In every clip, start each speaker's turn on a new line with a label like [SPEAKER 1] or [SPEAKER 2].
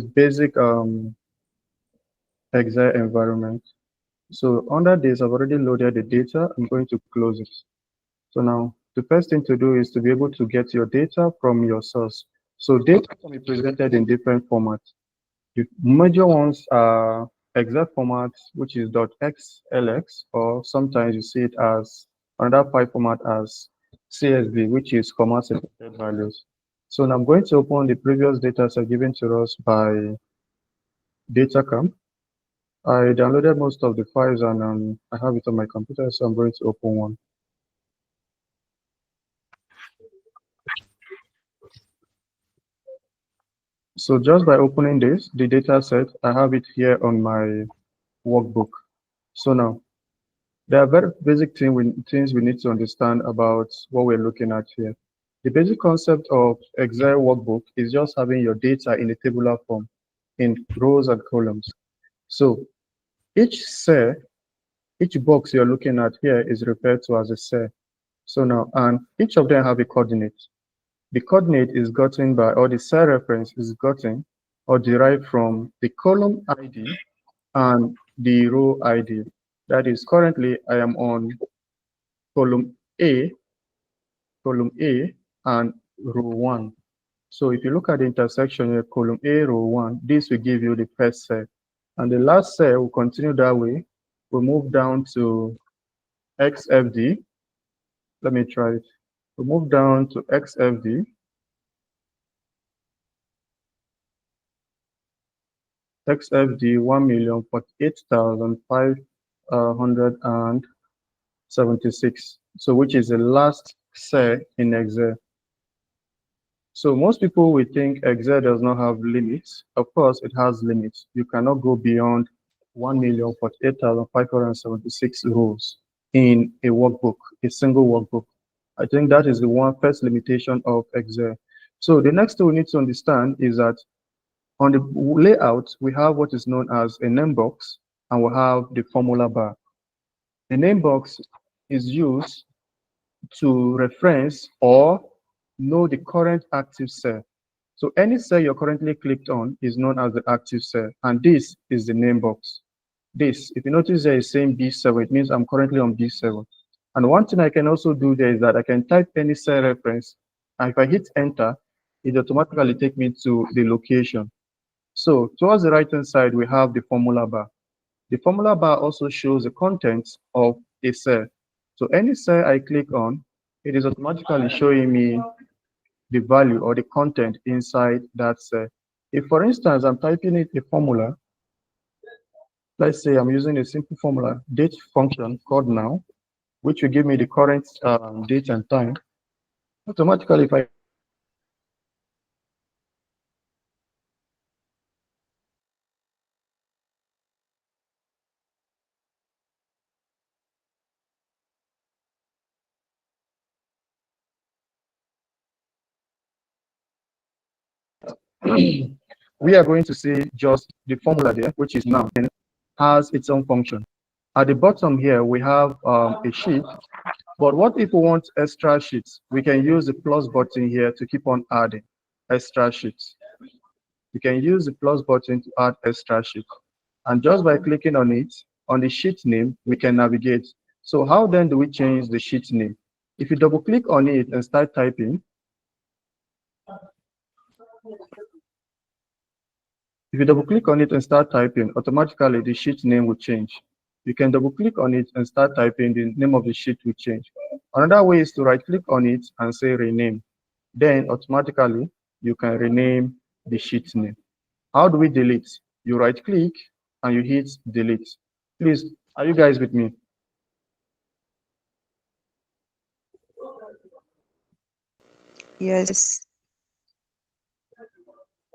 [SPEAKER 1] basic Excel environment. So under this, I've already loaded the data. I'm going to close it. So now the first thing to do is to be able to get your data from your source. So data can be presented in different formats. The major ones are Excel formats, which is .xlx, or sometimes you see it as another file format as CSV, which is comma separated values. So now I'm going to open the previous data set given to us by DataCamp. I downloaded most of the files and I have it on my computer, so I'm going to open one. So just by opening this, the data set, I have it here on my workbook. So now, there are very basic things we need to understand about what we're looking at here. The basic concept of Excel workbook is just having your data in a tabular form, in rows and columns. So each cell, each box you're looking at here is referred to as a cell. So now, and each of them have a coordinate. The coordinate is gotten by, or the cell reference is gotten or derived from the column ID and the row ID. That is, currently I am on column A and row 1. So if you look at the intersection here, column A, row 1, this will give you the first cell. And the last cell will continue that way. We'll move down to XFD. Let me try it. We'll move down to XFD. XFD 1,048,576. So which is the last cell in Excel. So most people will think Excel does not have limits. Of course, it has limits. You cannot go beyond 1,048,576 rows in a workbook, a single workbook. I think that is the first limitation of Excel. So the next thing we need to understand is that on the layout, we have what is known as a name box, and we have the formula bar. The name box is used to reference or know the current active cell. So any cell you're currently clicked on is known as the active cell, and this is the name box. This, if you notice there is saying B7, it means I'm currently on B7. And one thing I can also do there is that I can type any cell reference, and if I hit enter, it automatically takes me to the location. So towards the right-hand side, we have the formula bar. The formula bar also shows the contents of a cell. So any cell I click on, it is automatically showing me the value or the content inside that cell. If, for instance, I'm typing in a formula, let's say I'm using a simple formula, date function called now, which will give me the current date and time. Automatically, if I we are going to see just the formula there, which is now, and has its own function. At the bottom here, we have a sheet. But what if we want extra sheets? We can use the plus button here to keep on adding extra sheets. You can use the plus button to add extra sheets. And just by clicking on it, on the sheet name, we can navigate. So how then do we change the sheet name? If you double click on it and start typing, automatically the sheet name will change. You can double click on it and start typing, the name of the sheet will change. Another way is to right click on it and say rename. Then automatically you can rename the sheet name. How do we delete? You right click and you hit delete. Please, are you guys with me?
[SPEAKER 2] Yes.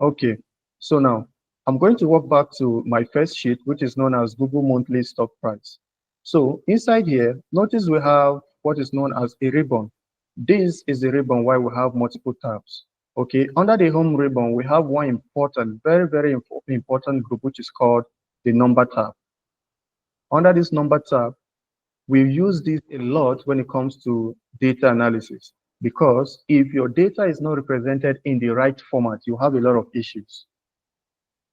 [SPEAKER 1] Okay, so now I'm going to walk back to my first sheet, which is known as Google Monthly Stock Price. So inside here, notice we have what is known as a ribbon. This is the ribbon why we have multiple tabs. Okay, under the home ribbon, we have one important, very important group, which is called the number tab. Under this number tab, we use this a lot when it comes to data analysis, because if your data is not represented in the right format, you have a lot of issues.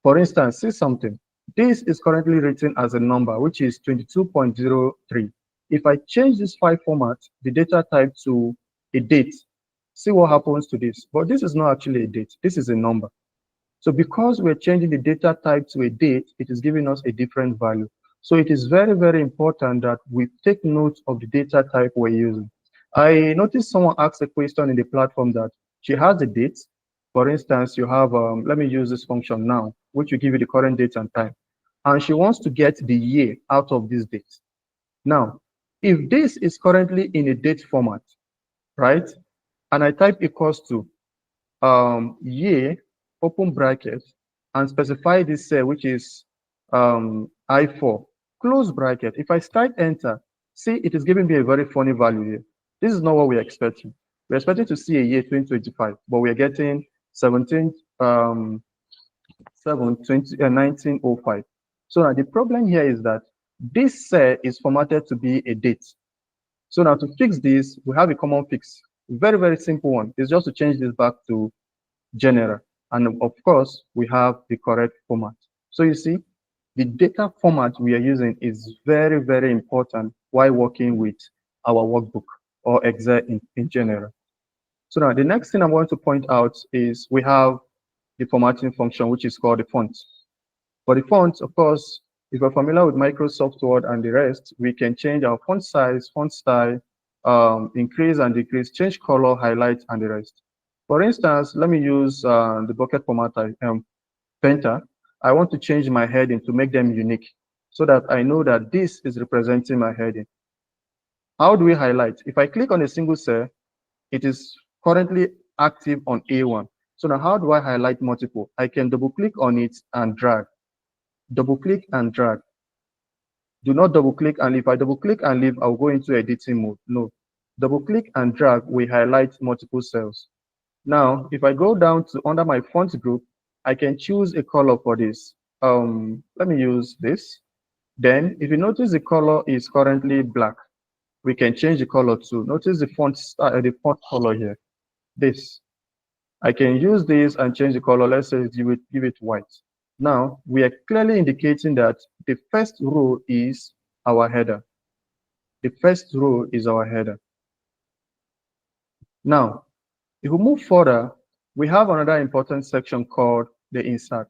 [SPEAKER 1] For instance, see something. This is currently written as a number, which is 22.03. If I change this file format, the data type to a date, see what happens to this. But this is not actually a date. This is a number. So because we're changing the data type to a date, it is giving us a different value. So it is very, very important that we take note of the data type we're using. I noticed someone asked a question in the platform that she has a date. For instance, you have, let me use this function now, which will give you the current date and time. And she wants to get the year out of this date. Now, if this is currently in a date format, right? And I type equals to year, open bracket, and specify this cell, which is I4, close bracket. If I strike enter, see, it is giving me a very funny value here. This is not what we're expecting. We're expecting to see a year 2025, but we're getting 1905. So now the problem here is that this cell is formatted to be a date. So now to fix this, we have a common fix. Very, very simple one. It's just to change this back to general. And of course, we have the correct format. So you see, the data format we are using is very, very important while working with our workbook or Excel in general. So now the next thing I'm going to point out is we have the formatting function, which is called the font. For the font, of course, if you're familiar with Microsoft Word and the rest, we can change our font size, font style, increase and decrease, change color, highlight, and the rest. For instance, let me use the bucket formatter, Painter. I want to change my heading to make them unique so that I know that this is representing my heading. How do we highlight? If I click on a single cell, it is currently active on A1. So now how do I highlight multiple? I can double click on it and drag. Double click and drag. Do not double click, and if I double click and leave, I'll go into editing mode. No. Double click and drag, we highlight multiple cells. Now, if I go down to under my font group, I can choose a color for this. Let me use this. Then, if you notice the color is currently black, we can change the color to, notice the font color here, this. I can use this and change the color. Let's say give it white. Now, we are clearly indicating that the first row is our header. The first row is our header. Now, if we move further, we have another important section called the insert.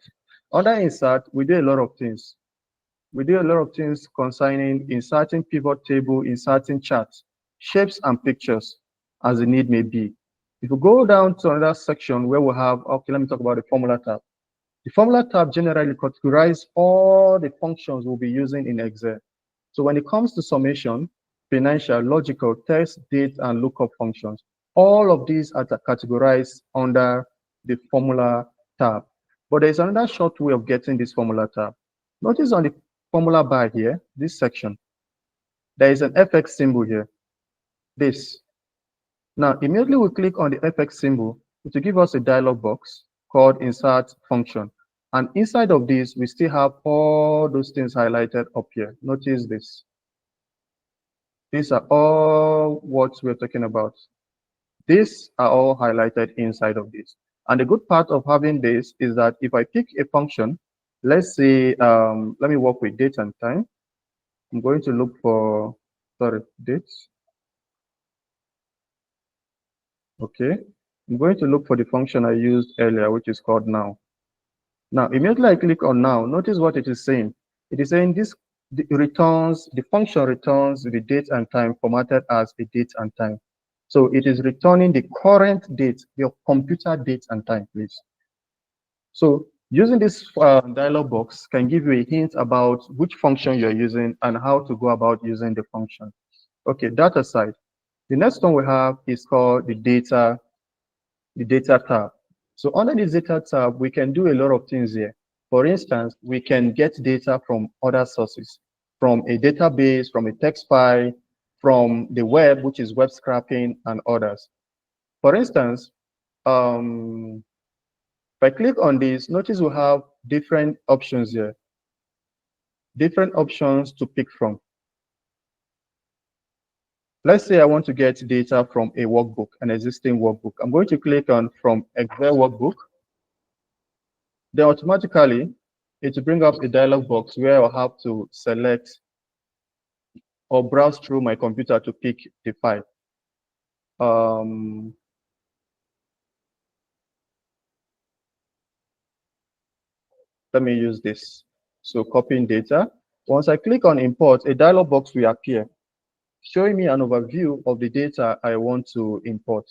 [SPEAKER 1] Under insert, we do a lot of things. We do a lot of things concerning inserting pivot table, inserting charts, shapes, and pictures as the need may be. If we go down to another section where we have, okay, let me talk about the formula tab. The formula tab generally categorizes all the functions we'll be using in Excel. So when it comes to summation, financial, logical, text, date, and lookup functions, all of these are categorized under the formula tab. But there's another short way of getting this formula tab. Notice on the formula bar here, this section, there is an FX symbol here, this. Now, immediately we click on the FX symbol, it will give us a dialog box called insert function. And inside of this, we still have all those things highlighted up here. Notice this. These are all what we're talking about. These are all highlighted inside of this. And the good part of having this is that if I pick a function, let's say, let me work with date and time. I'm going to look for, dates. Okay. I'm going to look for the function I used earlier, which is called now. Now, immediately I click on now, notice what it is saying. It is saying the function returns the date and time formatted as a date and time. So it is returning the current date, your computer date and time, please. So using this dialog box can give you a hint about which function you're using and how to go about using the function. Okay, that aside, the next one we have is called the data tab. So under the data tab, we can do a lot of things here. For instance, we can get data from other sources, from a database, from a text file, from the web, which is web scraping, and others. For instance, if I click on this, notice we have different options here, different options to pick from. Let's say I want to get data from a workbook, an existing workbook. I'm going to click on from Excel workbook. Then automatically, it will bring up a dialog box where I'll have to select or browse through my computer to pick the file. Let me use this. So copying data. Once I click on import, a dialog box will appear, showing me an overview of the data I want to import.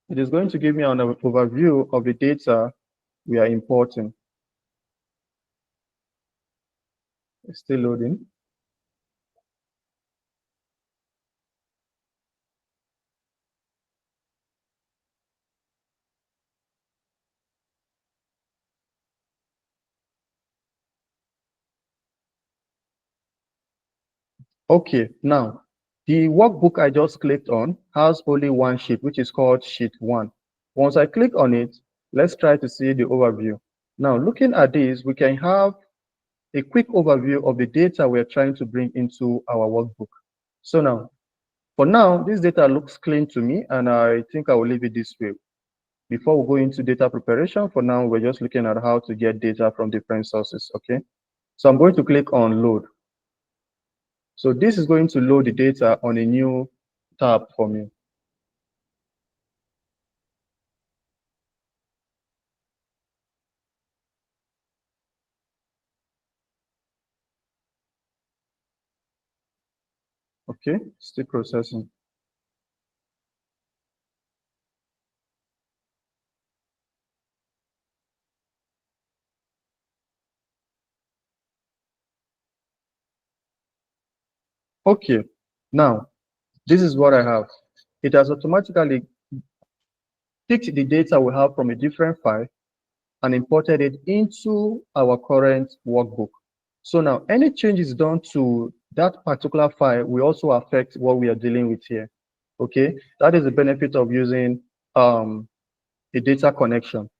[SPEAKER 1] It is going to give me an overview of the data we are importing. It's still loading. Okay, now the workbook I just clicked on has only one sheet, which is called sheet 1. Once I click on it, let's try to see the overview. Now, looking at this, we can have a quick overview of the data we're trying to bring into our workbook. So now, for now, this data looks clean to me, and I think I will leave it this way. Before we go into data preparation, for now, we're just looking at how to get data from different sources, okay? So I'm going to click on load. So this is going to load the data on a new tab for me. Okay, still processing. Okay, now this is what I have. It has automatically picked the data we have from a different file and imported it into our current workbook. So now any changes done to that particular file will also affect what we are dealing with here. Okay, that is the benefit of using a data connection.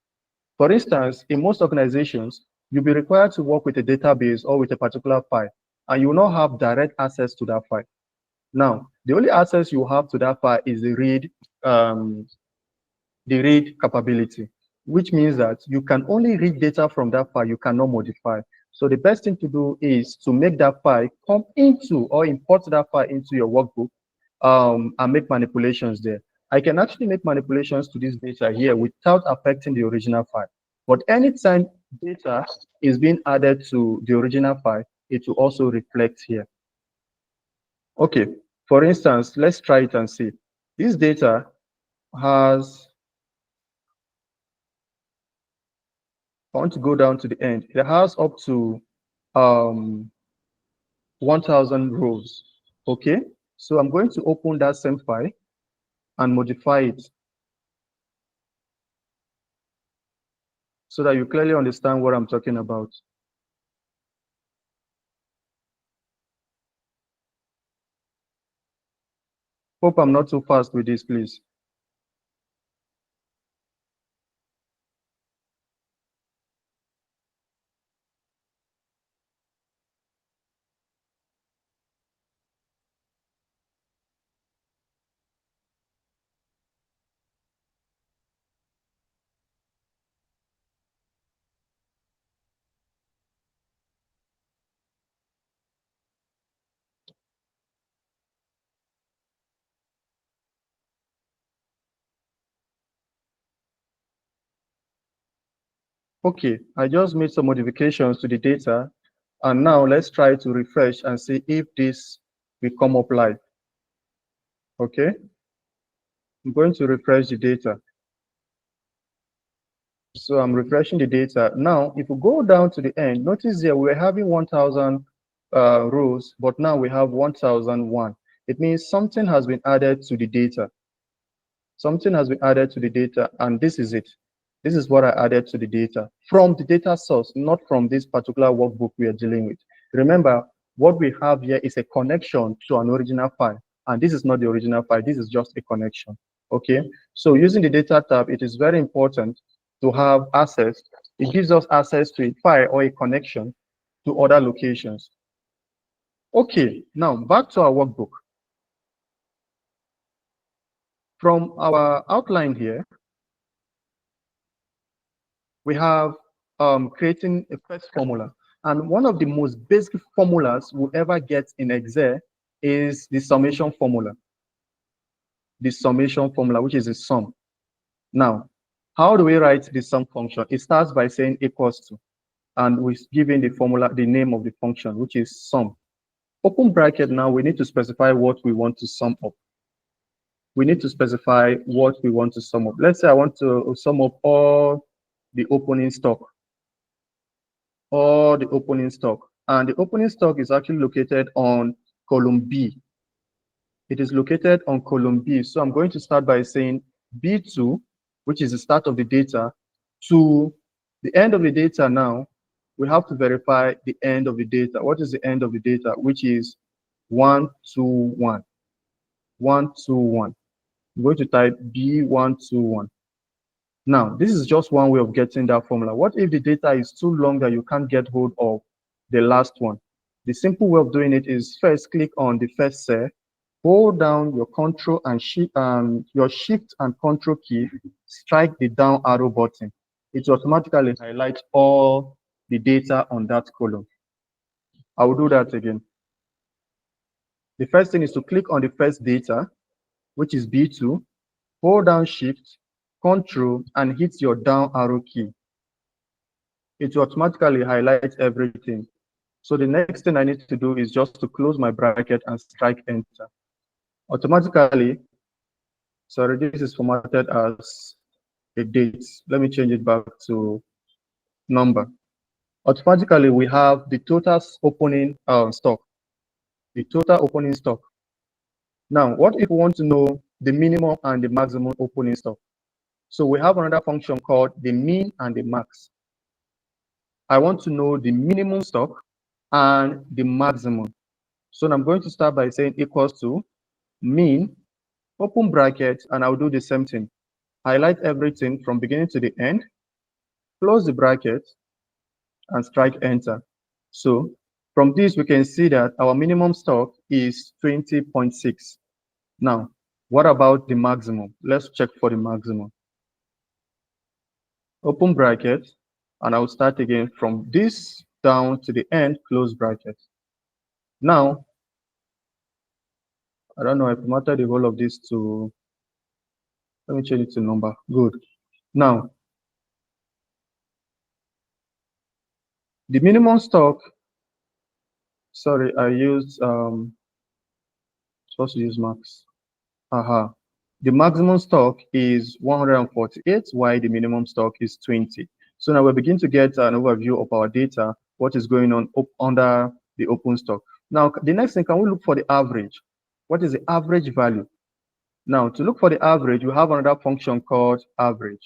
[SPEAKER 1] For instance, in most organizations, you'll be required to work with a database or with a particular file, and you will not have direct access to that file. Now, the only access you have to that file is the read capability, which means that you can only read data from that file, you cannot modify. So the best thing to do is to make that file come into or import that file into your workbook and make manipulations there. I can actually make manipulations to this data here without affecting the original file. But anytime data is being added to the original file, it will also reflect here. Okay, for instance, let's try it and see. This data has, I want to go down to the end. It has up to 1,000 rows. Okay, so I'm going to open that same file and modify it so that you clearly understand what I'm talking about. Hope I'm not too fast with this, please. Okay, I just made some modifications to the data, and now let's try to refresh and see if this will come up live. Okay, I'm going to refresh the data. So I'm refreshing the data. Now, if we go down to the end, notice here we're having 1,000 rows, but now we have 1,001. It means something has been added to the data. Something has been added to the data, and this is it. This is what I added to the data from the data source, not from this particular workbook we are dealing with. Remember, what we have here is a connection to an original file, and this is not the original file. This is just a connection. Okay, so using the data tab, it is very important to have access. It gives us access to a file or a connection to other locations. Okay, now back to our workbook. From our outline here, we have creating a first formula. And one of the most basic formulas we'll ever get in Excel is the summation formula. The summation formula, which is a sum. Now, how do we write the sum function? It starts by saying equals to, and we're giving the formula, the name of the function, which is sum. Open bracket, now we need to specify what we want to sum up. We need to specify what we want to sum up. Let's say I want to sum up all the opening stock. All the opening stock. And the opening stock is actually located on column B. It is located on column B. So I'm going to start by saying B2, which is the start of the data, to the end of the data now. We have to verify the end of the data. What is the end of the data? Which is 121. 121. I'm going to type B121. Now, this is just one way of getting that formula. What if the data is too long that you can't get hold of the last one? The simple way of doing it is first click on the first cell, hold down your control and your shift and control key, strike the down arrow button. It will automatically highlight all the data on that column. I will do that again. The first thing is to click on the first data, which is B2, hold down shift, control, and hit your down arrow key. It will automatically highlight everything. So the next thing I need to do is just to close my bracket and strike enter. Automatically, sorry, this is formatted as a date. Let me change it back to number. Automatically, we have the total opening stock. The total opening stock. Now, what if we want to know the minimum and the maximum opening stock? So we have another function called the mean and the max. I want to know the minimum stock and the maximum. So I'm going to start by saying equals to mean, open bracket, and I'll do the same thing. Highlight everything from beginning to the end, close the bracket, and strike enter. So from this, we can see that our minimum stock is 20.6. Now, what about the maximum? Let's check for the maximum. Open bracket, and I'll start again from this down to the end, close bracket. Now, I don't know, I formatted the whole of this to, let me change it to number. Good. Now, the minimum stock, sorry, I used, supposed to use max. Aha. The maximum stock is 148, while the minimum stock is 20. So now we begin to get an overview of our data, what is going on under the open stock. Now, the next thing, can we look for the average? What is the average value? Now, to look for the average, we have another function called average.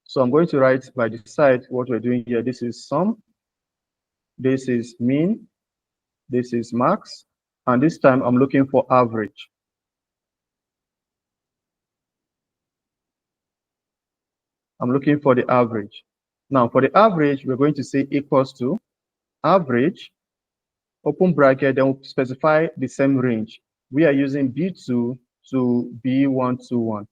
[SPEAKER 1] So I'm going to write by the side what we're doing here. This is sum, this is mean, this is max, and this time I'm looking for average. I'm looking for the average. Now, for the average, we're going to say equals to average, open bracket, then we'll specify the same range. We are using B2 to B121,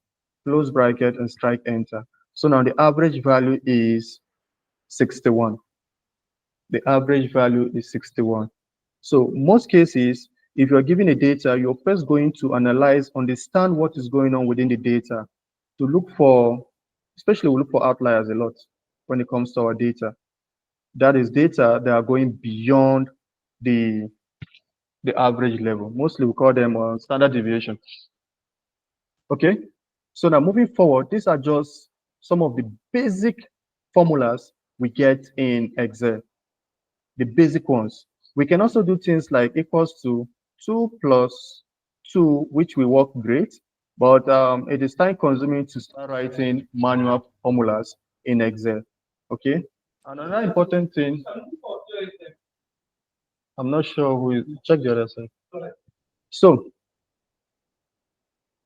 [SPEAKER 1] close bracket, and strike enter. So now the average value is 61. The average value is 61. So most cases, if you're given a data, you're first going to analyze, understand what is going on within the data to look for, especially we look for outliers a lot when it comes to our data. That is data that are going beyond the average level. Mostly we call them standard deviation. Okay, so now moving forward, these are just some of the basic formulas we get in Excel, the basic ones. We can also do things like equals to 2 plus 2, which will work great, but it is time consuming to start writing manual formulas in Excel. Okay, another important thing, I'm not sure who is, check the other side. So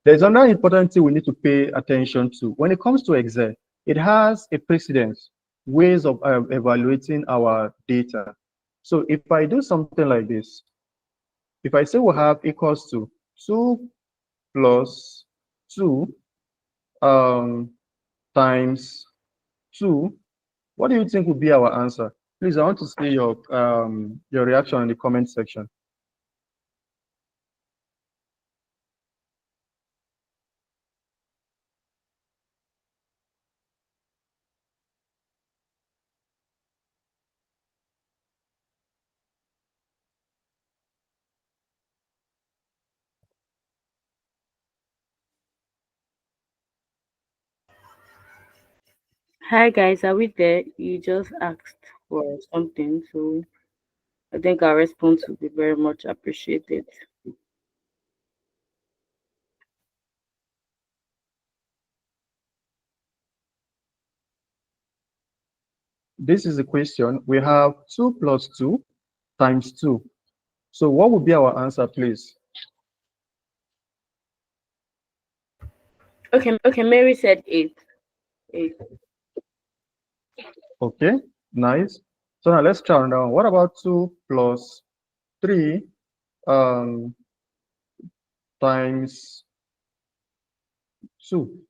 [SPEAKER 1] there's another important thing we need to pay attention to. When it comes to Excel, it has a precedence, ways of evaluating our data. So if I do something like this, if I say we have equals to 2 plus 2 times 2. What do you think would be our answer? Please, I want to see your reaction in the comment section.
[SPEAKER 2] Hi guys, are we there? You just asked for something, so I think our response will be very much appreciated.
[SPEAKER 1] This is the question. We have 2 plus 2 times 2. So what would be our answer, please?
[SPEAKER 2] Okay, Mary said eight. Eight.
[SPEAKER 1] Okay, nice. So now let's try now. What about 2 plus 3 um, times 2?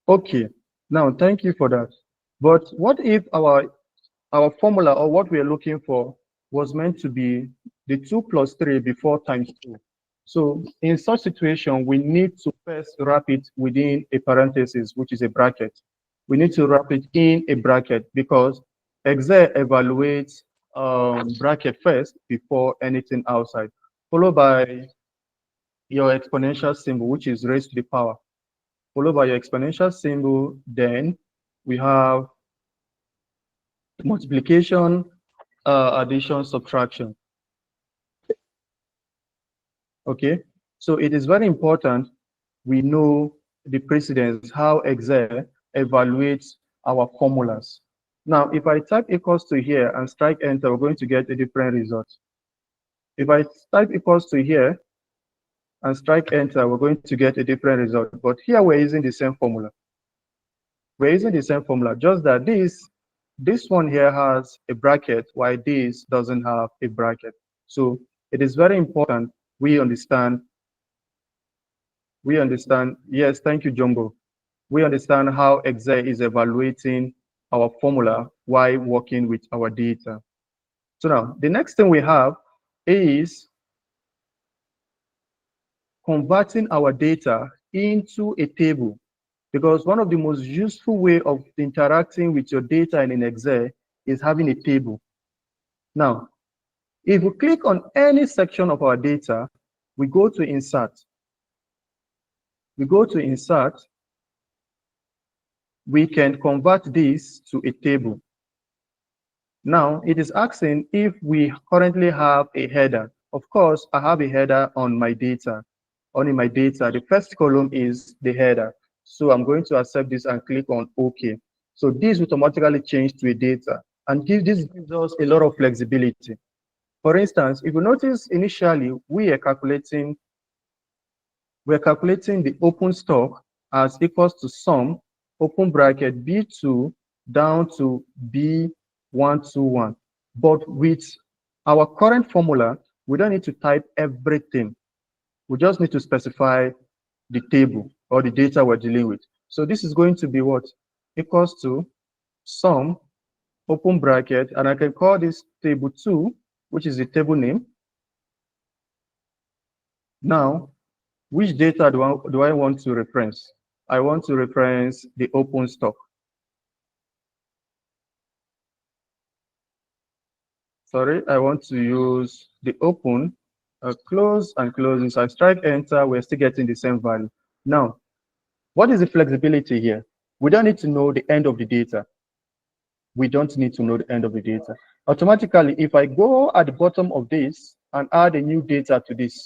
[SPEAKER 1] Okay, now thank you for that. But what if our formula, or what we are looking for, was meant to be the 2 plus 3 before times 2? So in such situation, we need to first wrap it within a parenthesis, which is a bracket. We need to wrap it in a bracket because Excel evaluates bracket first before anything outside, followed by your exponential symbol, which is raised to the power, followed by your exponential symbol. Then we have multiplication, addition, subtraction. Okay, so it is very important we know the precedence, how Excel evaluates our formulas. Now, if I type equals to here and strike enter, we're going to get a different result. If I type equals to here and strike enter, we're going to get a different result. But here we're using the same formula. We're using the same formula, just that this one here has a bracket, while this doesn't have a bracket. So it is very important we understand. Yes, thank you, Jumbo. We understand how Excel is evaluating our formula while working with our data. So now, the next thing we have is converting our data into a table, because one of the most useful way of interacting with your data in Excel is having a table. Now, if we click on any section of our data, we go to insert. We go to insert, we can convert this to a table. Now, it is asking if we currently have a header. Of course, I have a header on my data. On my data, the first column is the header. So I'm going to accept this and click on OK. So this will automatically change to a data. And this gives us a lot of flexibility. For instance, if you notice initially, we're calculating the open stock as equals to sum, open bracket, B2 down to B121. But with our current formula, we don't need to type everything. We just need to specify the table or the data we're dealing with. So this is going to be what? Equals to sum, open bracket, and I can call this table 2, which is the table name. Now, which data do I want to reference? I want to reference the open stock. Sorry, I want to use the open, close and closing. So I strike enter, we're still getting the same value. Now, what is the flexibility here? We don't need to know the end of the data. We don't need to know the end of the data. Automatically, if I go at the bottom of this and add a new data to this,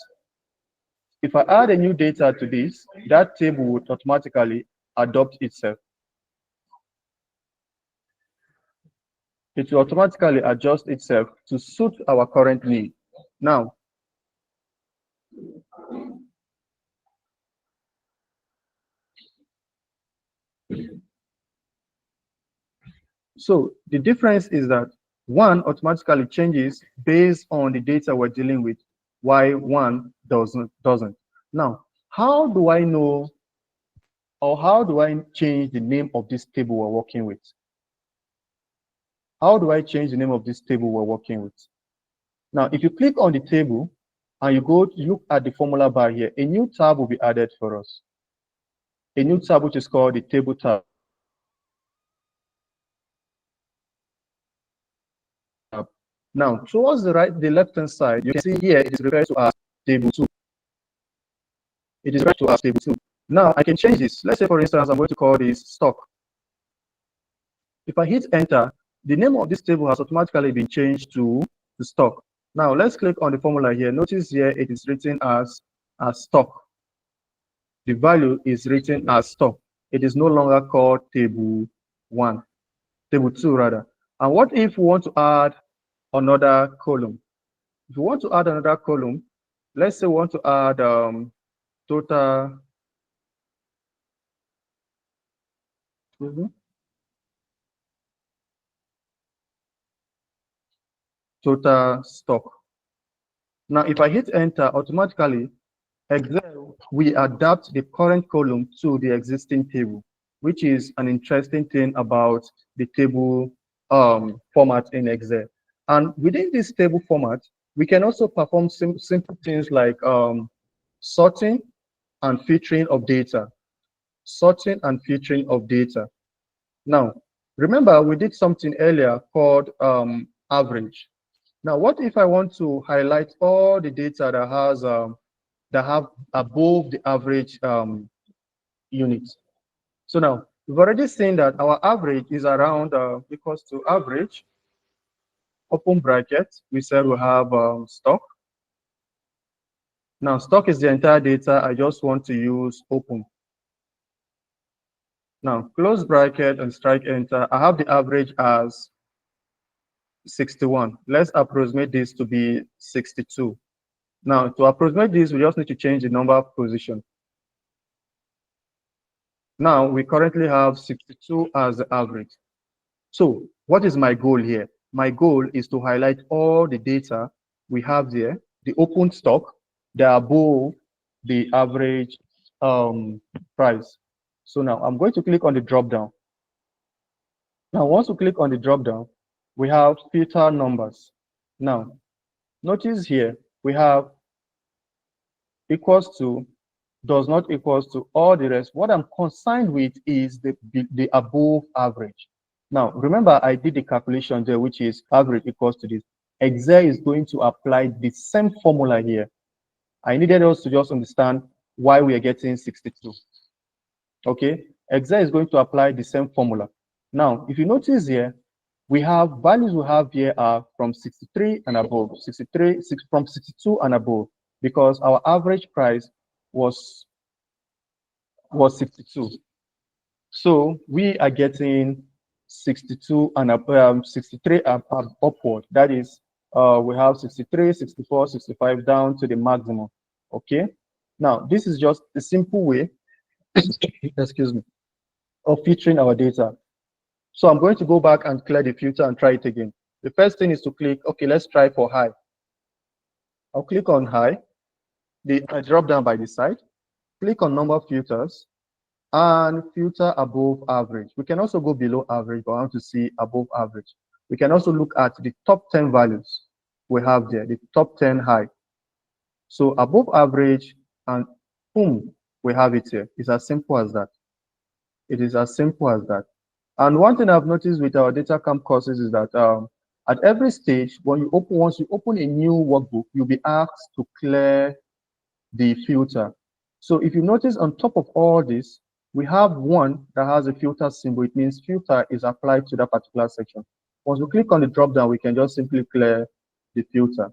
[SPEAKER 1] if I add a new data to this, that table would automatically adopt itself. It will automatically adjust itself to suit our current need. Now, so the difference is that one automatically changes based on the data we're dealing with, while one doesn't. Now, how do I know, or how do I change the name of this table we're working with? How do I change the name of this table we're working with? Now, if you click on the table and you go to look at the formula bar here, a new tab will be added for us. A new tab which is called the table tab. Now, towards the left-hand side, you can see here it is referred to as table 2. It is referred to as table 2. Now, I can change this. Let's say, for instance, I'm going to call this stock. If I hit enter, the name of this table has automatically been changed to stock. Now, let's click on the formula here. Notice here it is written as stock. The value is written as stock. It is no longer called table 1, table 2 rather. And what if we want to add another column? If you want to add another column, let's say we want to add total total stock. Now, if I hit enter, automatically Excel will adapt the current column to the existing table, which is an interesting thing about the table format in Excel. And within this table format, we can also perform simple things like sorting and filtering of data. Sorting and filtering of data. Now, remember we did something earlier called average. Now, what if I want to highlight all the data that has that have above the average units? So now we've already seen that our average is around equals to average, open bracket. We said we have stock. Now stock is the entire data. I just want to use open. Now close bracket and strike enter. I have the average as 61. Let's approximate this to be 62. Now to approximate this, we just need to change the number of position. Now we currently have 62 as the average. So what is my goal here? My goal is to highlight all the data we have there, the open stock, that are above the average price. So now I'm going to click on the drop down. Now once we click on the drop down, we have filter numbers. Now notice here we have equals to, does not equals to, all the rest. What I'm concerned with is the above average. Now, remember, I did the calculation there, which is average equals to this. Excel is going to apply the same formula here. I needed us to just understand why we are getting 62. Okay, Excel is going to apply the same formula. Now, if you notice here, we have values we have here are from 63 and above, from 62 and above, because our average price was 62. So we are getting 62 and 63 upward. That is, we have 63, 64, 65 down to the maximum. Okay. Now, this is just a simple way, excuse me, of filtering our data. So I'm going to go back and clear the filter and try it again. The first thing is to click, okay, let's try for high. I'll click on high. I drop down by the side. Click on number filters and filter above average. We can also go below average, but I want to see above average. We can also look at the top 10 values we have there, the top 10 high. So above average, and boom, we have it here. It's as simple as that. It is as simple as that. And one thing I've noticed with our data camp courses is that at every stage, once you open a new workbook, you'll be asked to clear the filter. So if you notice on top of all this, We have one that has a filter symbol. It means filter is applied to that particular section. Once we click on the drop down, we can just simply clear the filter.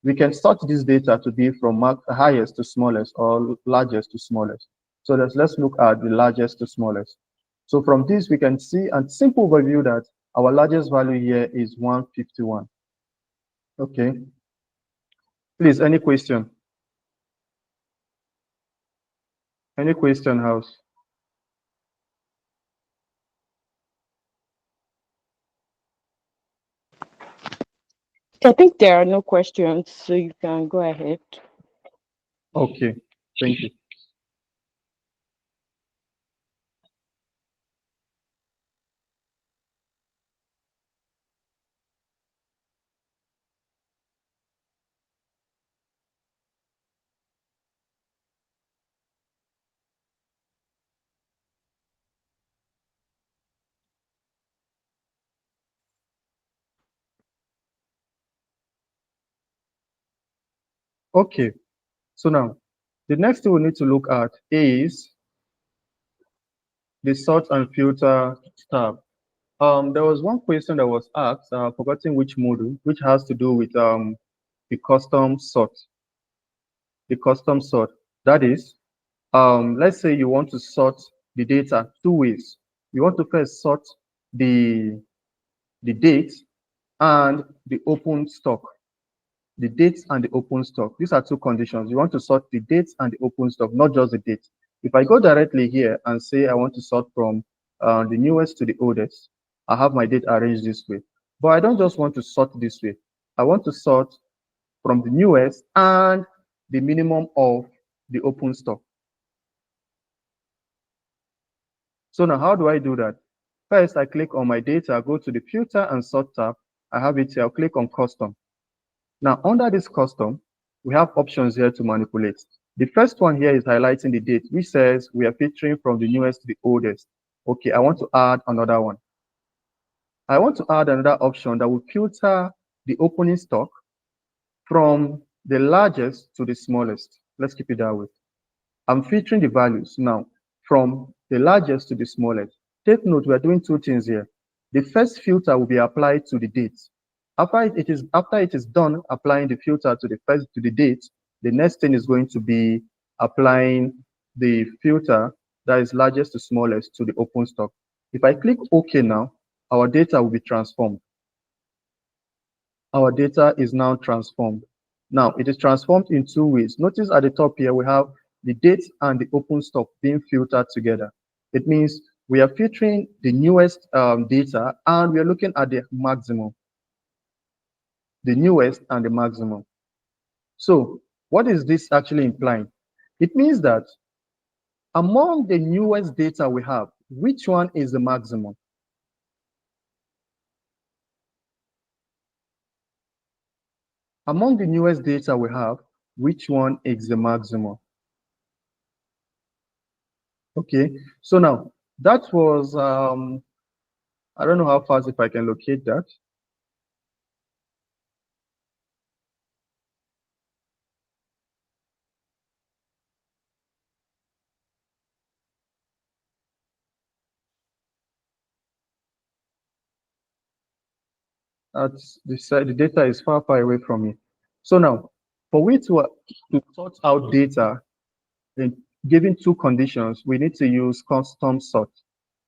[SPEAKER 1] We can sort this data to be from highest to smallest or largest to smallest. So let's look at the largest to smallest. So from this, we can see a simple overview that our largest value here is 151. Okay. Please, any question? Any question, House?
[SPEAKER 2] I think there are no questions, so you can go ahead.
[SPEAKER 1] Okay. Thank you. Okay. So now, the next thing we need to look at is the sort and filter tab. There was one question that was asked, forgetting which module, which has to do with the custom sort. The custom sort. That is, let's say you want to sort the data two ways. You want to first sort the the date and the open stock. The dates and the open stock. These are two conditions. You want to sort the dates and the open stock, not just the date. If I go directly here and say I want to sort from the newest to the oldest, I have my date arranged this way. But I don't just want to sort this way. I want to sort from the newest and the minimum of the open stock. So now how do I do that? First, I click on my data, go to the filter and sort tab. I have it here. I'll click on custom. Now, under this custom, we have options here to manipulate. The first one here is highlighting the date, which says we are filtering from the newest to the oldest. Okay, I want to add another one. I want to add another option that will filter the opening stock from the largest to the smallest. Let's keep it that way. I'm filtering the values now from the largest to the smallest. Take note, we are doing two things here. The first filter will be applied to the date. After it is done applying the filter to the date, the next thing is going to be applying the filter that is largest to smallest to the open stock. If I click OK now, our data will be transformed. Our data is now transformed. Now it is transformed in two ways. Notice at the top here we have the date and the open stock being filtered together. It means we are filtering the newest data and we are looking at the maximum, the newest and the maximum. So what is this actually implying? It means that among the newest data we have, which one is the maximum? Among the newest data we have, which one is the maximum? Okay, so now that was, I don't know how fast if I can locate that. That's the side, the data is far, far away from me. So now, for we to sort out data in given two conditions, we need to use custom sort.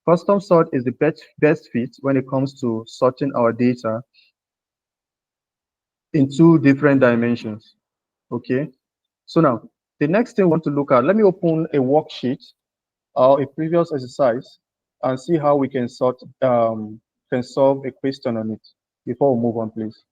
[SPEAKER 1] Custom sort is the best fit when it comes to sorting our data in two different dimensions. Okay. So now, the next thing we want to look at, let me open a worksheet or a previous exercise and see how we can can solve a question on it before we move on, please.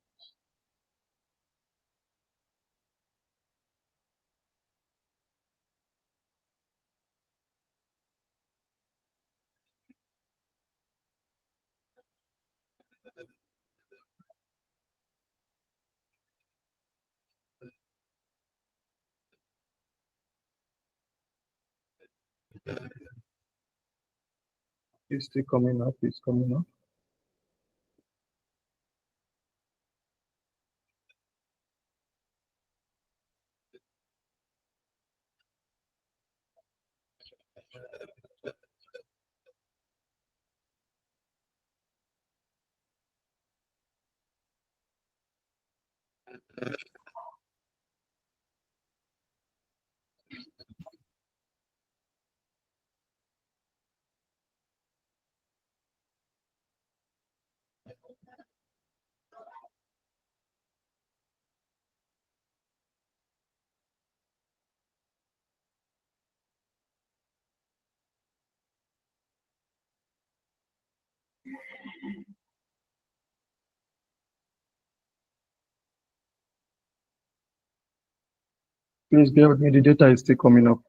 [SPEAKER 1] It's still coming up. It's coming up. Please bear with me. The data is still coming up.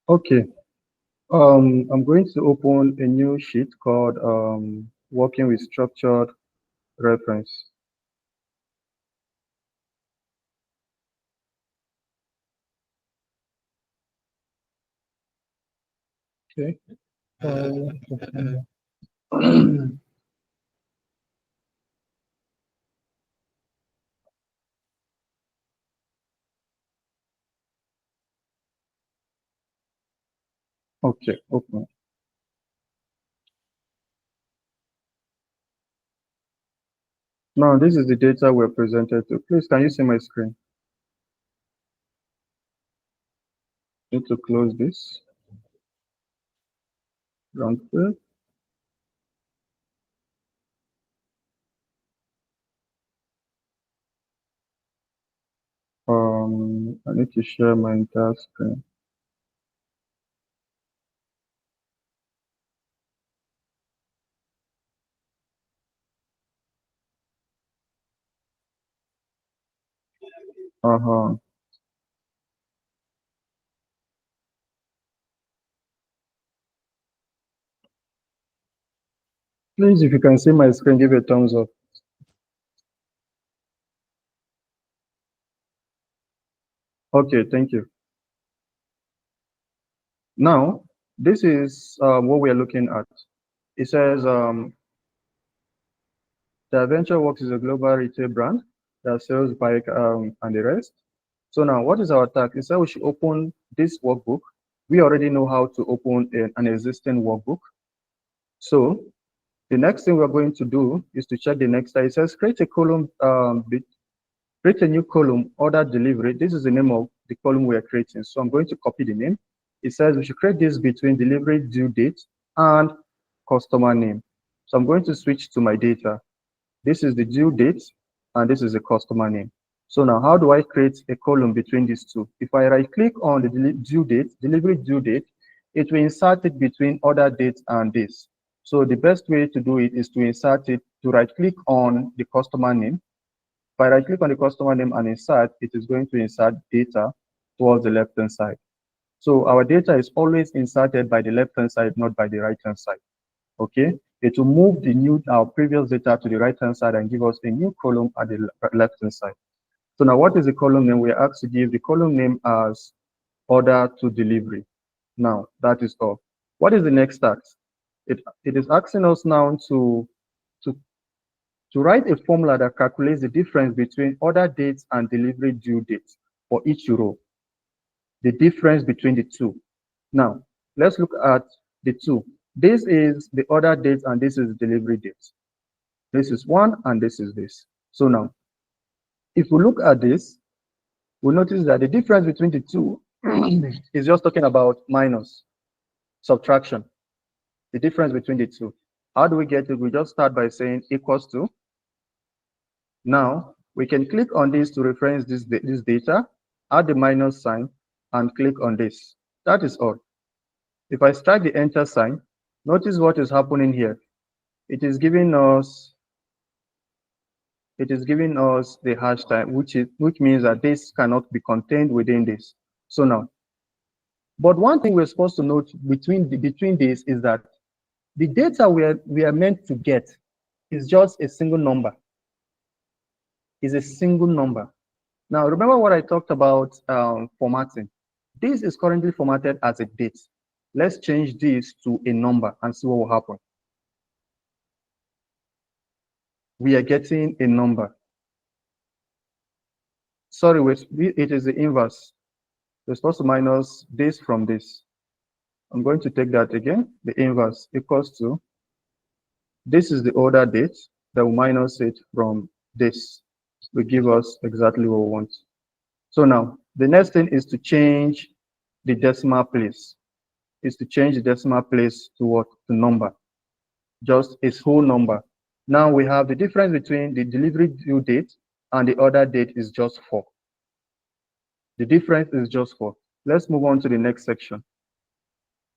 [SPEAKER 1] Okay. I'm going to open a new sheet called working with structured reference. Okay. Okay, open. Now this is the data we're presented to. Please, can you see my screen? Need to close this. Round clear. I need to share my entire screen. Uh-huh. Please, if you can see my screen, give a thumbs up. Okay, thank you. Now, this is what we're looking at. It says the Adventure Works is a global retail brand that sells bike and the rest. So now, what is our task? It said we should open this workbook. We already know how to open an existing workbook. So the next thing we're going to do is to check the next slide. It says create a column, create a new column, order delivery. This is the name of the column we're creating. So I'm going to copy the name. It says we should create this between delivery due date and customer name. So I'm going to switch to my data. This is the due date and this is the customer name. So now how do I create a column between these two? If I right click on the due date, delivery due date, it will insert it between order date and this. So the best way to do it is to insert it, to right click on the customer name. If I right click on the customer name and insert, it is going to insert data towards the left hand side. So our data is always inserted by the left hand side, not by the right hand side. Okay, it will move our previous data to the right hand side and give us a new column at the left hand side. So now what is the column name? We're asked to give the column name as order to delivery. Now that is all. What is the next task? It is asking us now to write a formula that calculates the difference between order dates and delivery due dates for each row. The difference between the two. Now, let's look at the two. This is the order date and this is the delivery date. This is one and this is this. So now, if we look at this, we notice that the difference between the two is just talking about minus, subtraction, the difference between the two. How do we get it? We just start by saying equals to. Now, we can click on this to reference this data, add the minus sign, and click on this. That is all. If I strike the enter sign, notice what is happening here. It is giving us the hash type, which means that this cannot be contained within this. So now, but one thing we're supposed to note between this is that the data we are meant to get is just a single number. Is a single number. Now, remember what I talked about formatting. This is currently formatted as a date. Let's change this to a number and see what will happen. We are getting a number. Sorry, wait, it is the inverse. We're supposed to minus this from this. I'm going to take that again. The inverse equals to, this is the order date, that will minus it from this. Will give us exactly what we want. So now, the next thing is to change the decimal place. Is to change the decimal place to what? To number. Just its whole number. Now we have the difference between the delivery due date and the order date is just 4. The difference is just 4. Let's move on to the next section.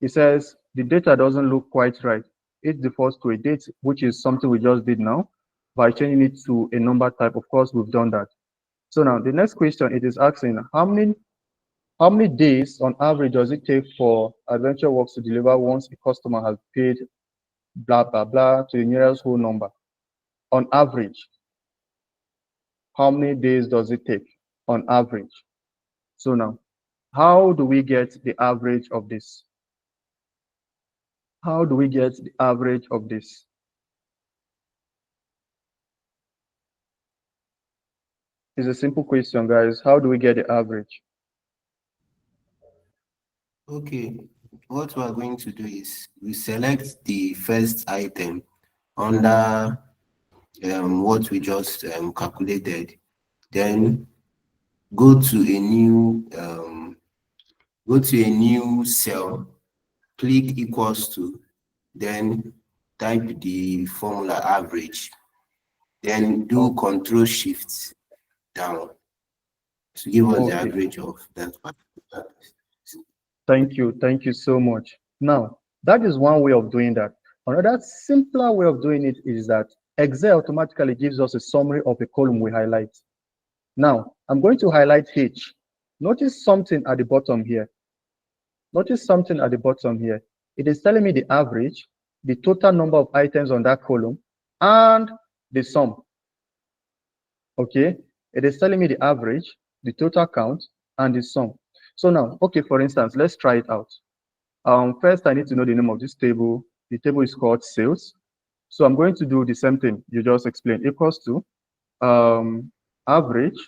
[SPEAKER 1] It says the data doesn't look quite right. It defaults to a date, which is something we just did now. By changing it to a number type, of course, we've done that. So now the next question, it is asking how many days on average does it take for Adventure Works to deliver once a customer has paid blah, blah, blah to the nearest whole number? On average, how many days does it take on average? So now, how do we get the average of this? How do we get the average of this? It's a simple question, guys. How do we get the average?
[SPEAKER 3] Okay, what we are going to do is we select the first item under what we just calculated, then go to a new cell, click equals to, then type the formula average, then do Control Shift down to give us the
[SPEAKER 1] Okay.
[SPEAKER 3] average of that particular.
[SPEAKER 1] Thank you so much. Now, that is one way of doing that. Another simpler way of doing it is that Excel automatically gives us a summary of a column we highlight. Now, I'm going to highlight H. Notice something at the bottom here. Notice something at the bottom here. It is telling me the average, the total number of items on that column, and the sum. Okay, it is telling me the average, the total count, and the sum. So now, okay, for instance, let's try it out. First, I need to know the name of this table. The table is called sales. So I'm going to do the same thing you just explained, equals to average,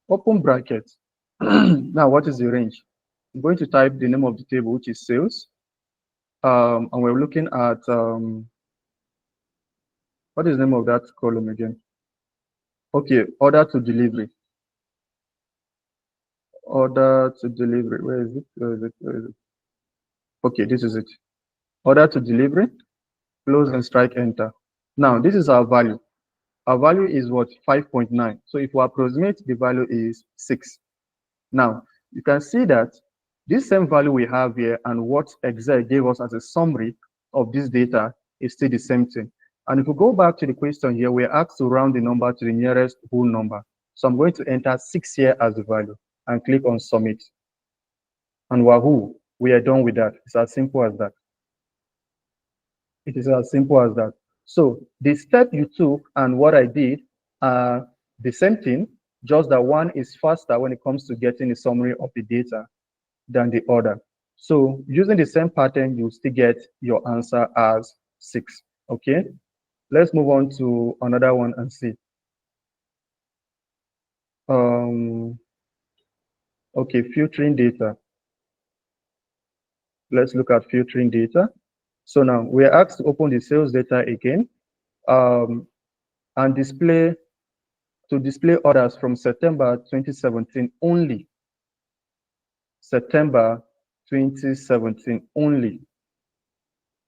[SPEAKER 1] open bracket. Now, what is the range? I'm going to type the name of the table, which is sales. And we're looking at, what is the name of that column again? Okay, order to delivery. Order to delivery. Where is it? Where is it? Where is it? Okay, this is it. Order to delivery. Close and strike enter. Now, this is our value. Our value is what? 5.9. So if we approximate, the value is 6. Now, you can see that this same value we have here and what Excel gave us as a summary of this data is still the same thing. And if we go back to the question here, we're asked to round the number to the nearest whole number. So I'm going to enter 6 here as the value and click on submit. And wahoo, we are done with that. It's as simple as that. It is as simple as that. So the step you took and what I did are the same thing, just that one is faster when it comes to getting a summary of the data than the other. So using the same pattern, you still get your answer as 6. Okay, let's move on to another one and see. Okay, filtering data. Let's look at filtering data. So now we're asked to open the sales data again and display to display orders from September 2017 only. September 2017 only.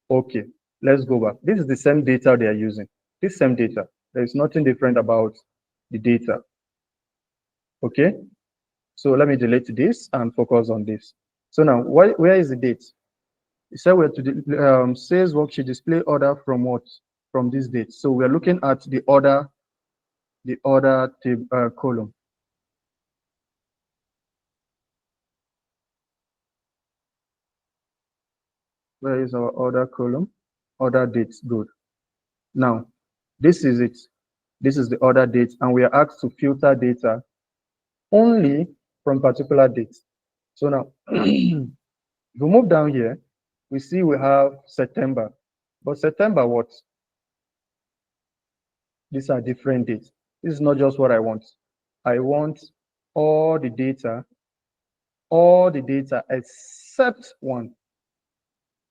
[SPEAKER 1] Okay, let's go back. This is the same data they are using. This same data. There is nothing different about the data. Okay, so let me delete this and focus on this. So now, where is the date? It said we're to sales worksheet display order from what? From this date. So we're looking at the order column. Where is our order column? Order dates, good. Now, this is it. This is the order date, and we are asked to filter data only from particular dates. So now, if we move down here, we see we have September. But September what? These are different dates. This is not just what I want. I want all the data except one.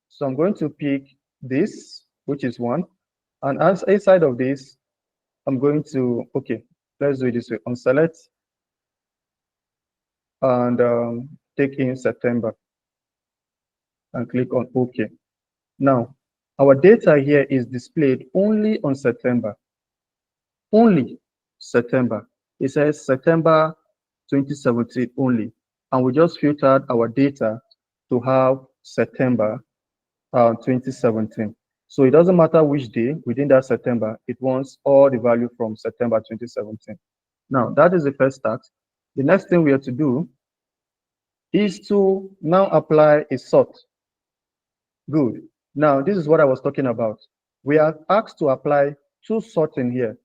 [SPEAKER 1] So I'm going to pick this, which is one. And as a side of this, I'm going to, okay, let's do it this way. On select and take in September and click on OK. Now, our data here is displayed only on September. Only September. It says September 2017 only. And we just filtered our data to have September 2017. So it doesn't matter which day within that September, it wants all the value from September 2017. Now, that is the first task. The next thing we have to do is to now apply a sort. Good. Now, this is what I was talking about. We are asked to apply two sorting here.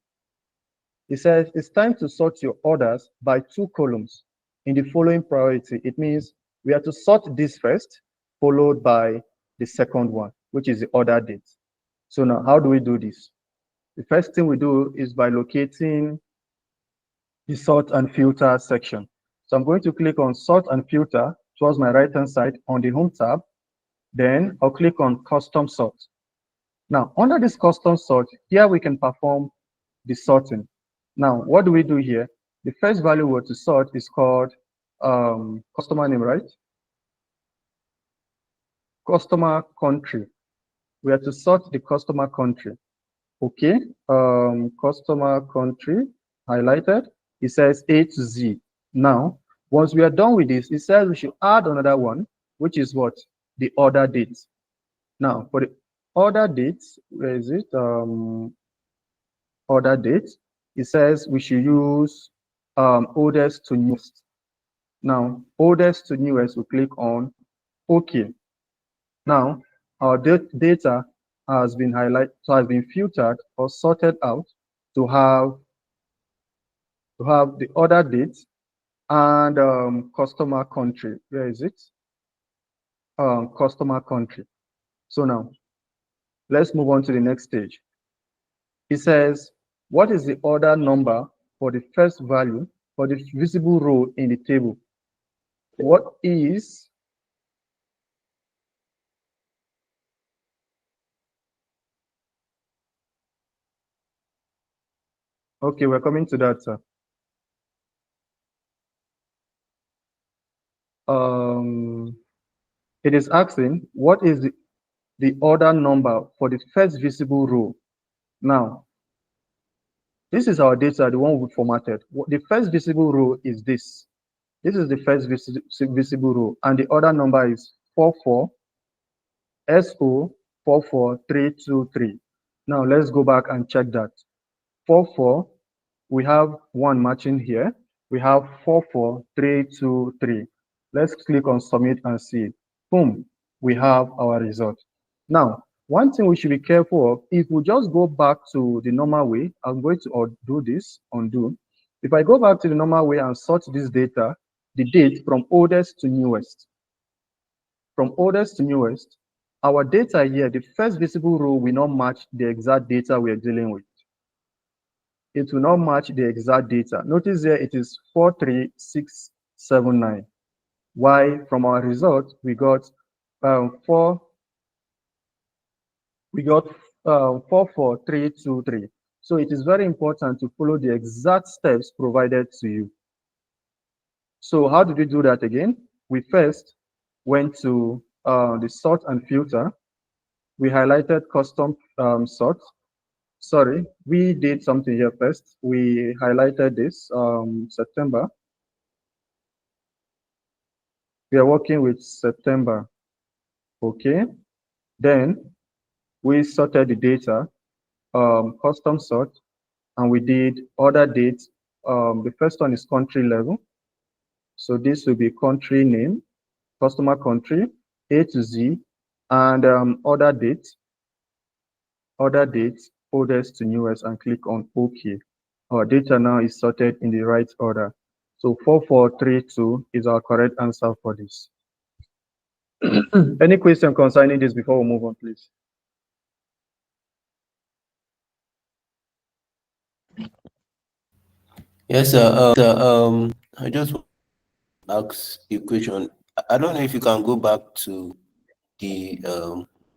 [SPEAKER 1] It says it's time to sort your orders by two columns in the following priority. It means we have to sort this first, followed by the second one, which is the order date. So now, how do we do this? The first thing we do is by locating the sort and filter section. So I'm going to click on sort and filter towards my right-hand side on the home tab. Then I'll click on custom sort. Now, under this custom sort, here we can perform the sorting. Now, what do we do here? The first value we're to sort is called customer name, right? Customer country. We have to sort the customer country. Okay, customer country highlighted. It says A to Z. Now, once we are done with this, it says we should add another one, which is what? The order date. Now, for the order date, where is it? Order date. It says we should use oldest to newest. Now, oldest to newest, we click on OK. Now, our data has been highlighted, so has been filtered or sorted out to have the order date and customer country. Where is it? Customer country. So now, let's move on to the next stage. It says, what is the order number for the first value for the visible row in the table? What is okay, we're coming to that, sir. It is asking, what is the order number for the first visible row? Now, this is our data, the one we formatted. The first visible row is this. This is the first visible row, and the order number is 44 SO 44323. Now let's go back and check that. 44, we have one matching here. We have 44323. Let's click on submit and see. Boom, we have our result. Now, one thing we should be careful of, if we just go back to the normal way, I'm going to do this, undo. If I go back to the normal way and sort this data, the date from oldest to newest. From oldest to newest, our data here, the first visible row will not match the exact data we are dealing with. It will not match the exact data. Notice here it is 43679. Why? From our result, we got 44323. So it is very important to follow the exact steps provided to you. So how did we do that again? We first went to the sort and filter. We highlighted custom sort. Sorry, we did something here first. We highlighted this September. We are working with September. Okay. Then we sorted the data, custom sort, and we did order dates. The first one is country level. So this will be country name, customer country, A to Z, and order date, oldest to newest, and click on OK. Our data now is sorted in the right order. So 4432 is our correct answer for this. Any question concerning this before we move on, please?
[SPEAKER 3] Yes, sir. I just want to ask a question. I don't know if you can go back to the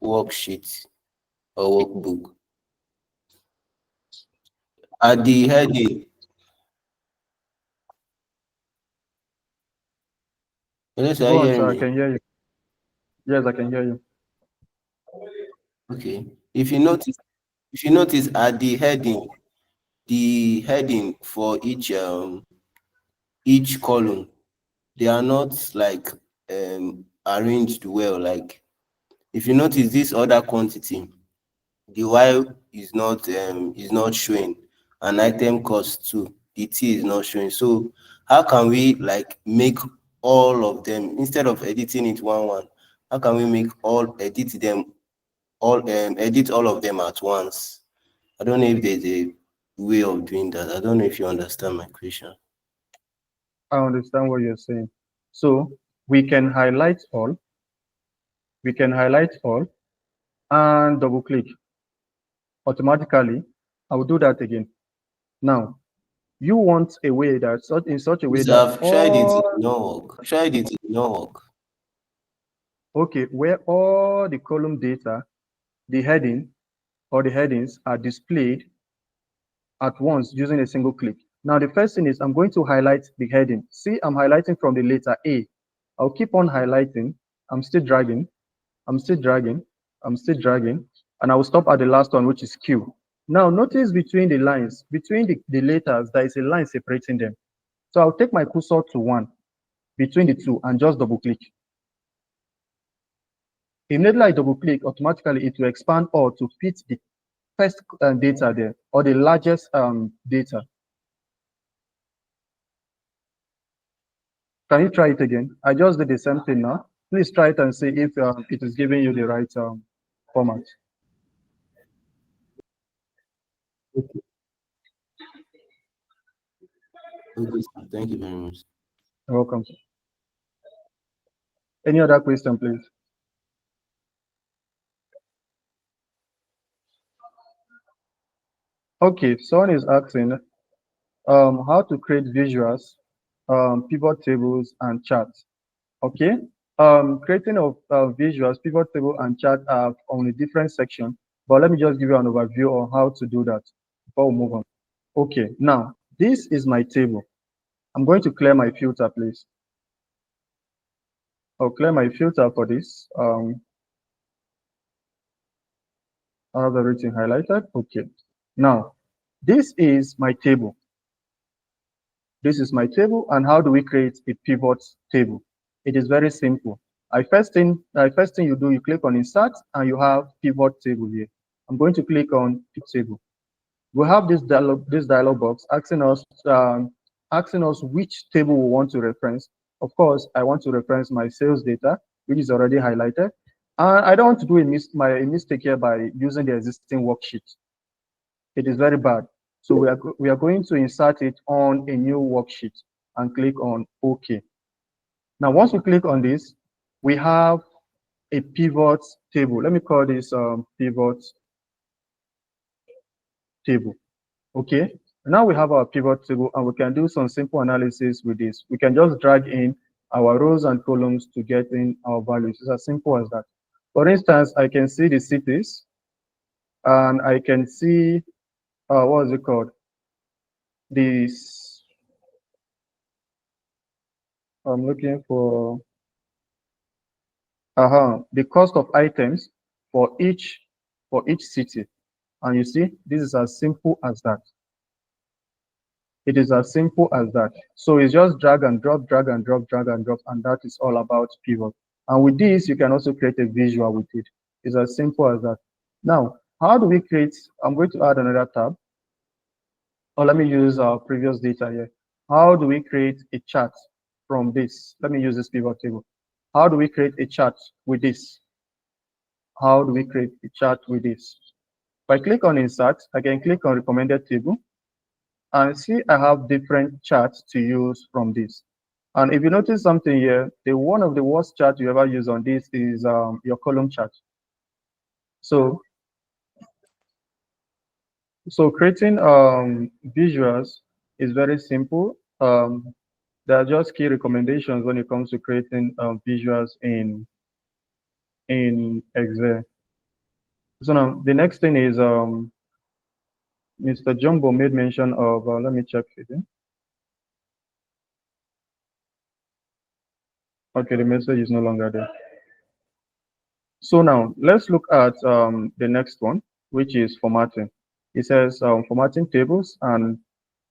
[SPEAKER 3] worksheet or workbook. At the heading, unless I
[SPEAKER 1] Go on,
[SPEAKER 3] hear
[SPEAKER 1] sir. I
[SPEAKER 3] me.
[SPEAKER 1] can hear you. Yes, I can hear you.
[SPEAKER 3] Okay. If you notice at the heading for each column, they are not like arranged well. Like if you notice this other quantity, the Y is not showing, and item cost too, the T is not showing. So how can we like make all of them instead of editing it one? How can we make all edit all of them at once? I don't know if there's a way of doing that. I don't know if you understand my question.
[SPEAKER 1] I understand what you're saying. So we can highlight all. We can highlight all and double click automatically. I will do that again. Now, you want a way that in such a way
[SPEAKER 3] Yes,
[SPEAKER 1] that
[SPEAKER 3] I've tried it, it
[SPEAKER 1] all,
[SPEAKER 3] did not work. Tried it, it did not work.
[SPEAKER 1] okay, where all the column data, the heading or the headings are displayed at once using a single click. Now, the first thing is I'm going to highlight the heading. See, I'm highlighting from the letter A. I'll keep on highlighting. I'm still dragging. I'm still dragging. I'm still dragging. And I will stop at the last one, which is Q. Now, notice between the lines, between the letters, there is a line separating them. So I'll take my cursor to one between the two and just double click. Immediately I double click, automatically it will expand all to fit the first data there or the largest data. Can you try it again? I just did the same thing now. Please try it and see if it is giving you the right format.
[SPEAKER 3] Okay. Okay, sir. Thank you very much.
[SPEAKER 1] You're welcome. Any other question, please? Okay, someone is asking how to create visuals, pivot tables, and charts. Okay, creating of visuals, pivot table, and chart are on a different section, but let me just give you an overview on how to do that before we move on. Okay, now this is my table. I'm going to clear my filter, please. I'll clear my filter for this. I have everything highlighted. Okay, now this is my table. This is my table, and how do we create a pivot table? It is very simple. First thing you do, you click on Insert, and you have pivot table here. I'm going to click on pivot table. We have this dialog box asking us which table we want to reference. Of course, I want to reference my sales data, which is already highlighted. And I don't want to do a mistake here by using the existing worksheet. It is very bad. So we are going to insert it on a new worksheet and click on OK. Now, once we click on this, we have a pivot table. Let me call this pivot table. Okay. Now we have our pivot table, and we can do some simple analysis with this. We can just drag in our rows and columns to get in our values. It's as simple as that. For instance, I can see the cities, and I can see what is it called? This, I'm looking for, the cost of items for each city. And you see, this is as simple as that. It is as simple as that. So it's just drag and drop, drag and drop, drag and drop, and that is all about pivot. And with this, you can also create a visual with it. It's as simple as that. Now, how do we create? I'm going to add another tab. Or let me use our previous data here. How do we create a chart from this? Let me use this pivot table. How do we create a chart with this? How do we create a chart with this? If I click on insert, I can click on recommended table and see I have different charts to use from this. And if you notice something here, the one of the worst charts you ever use on this is your column chart. So creating visuals is very simple. There are just key recommendations when it comes to creating visuals in Excel. So now the next thing is Mr. Jumbo made mention of, let me check it. Okay, the message is no longer there. So now let's look at the next one, which is formatting. It says formatting tables, and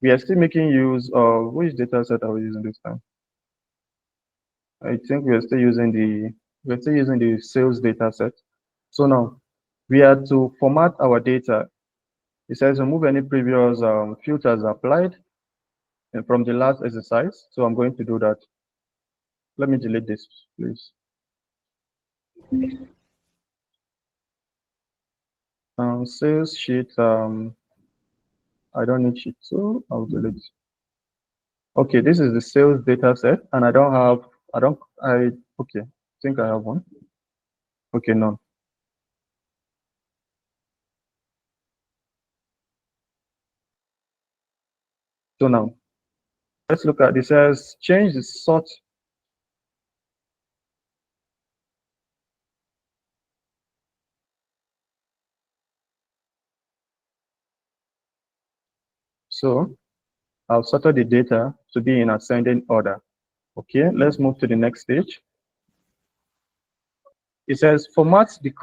[SPEAKER 1] we are still making use of, which data set are we using this time? I think we are still using the sales data set. So now we are to format our data. It says remove any previous filters applied from the last exercise. So I'm going to do that. Let me delete this, please. Sales sheet, I don't need sheet, so I'll delete. Okay, this is the sales data set, and okay, I think I have one. Okay, none. So now, let's look at this. Says change the sort. So I've sorted the data to be in ascending order. Okay, let's move to the next stage. It says format the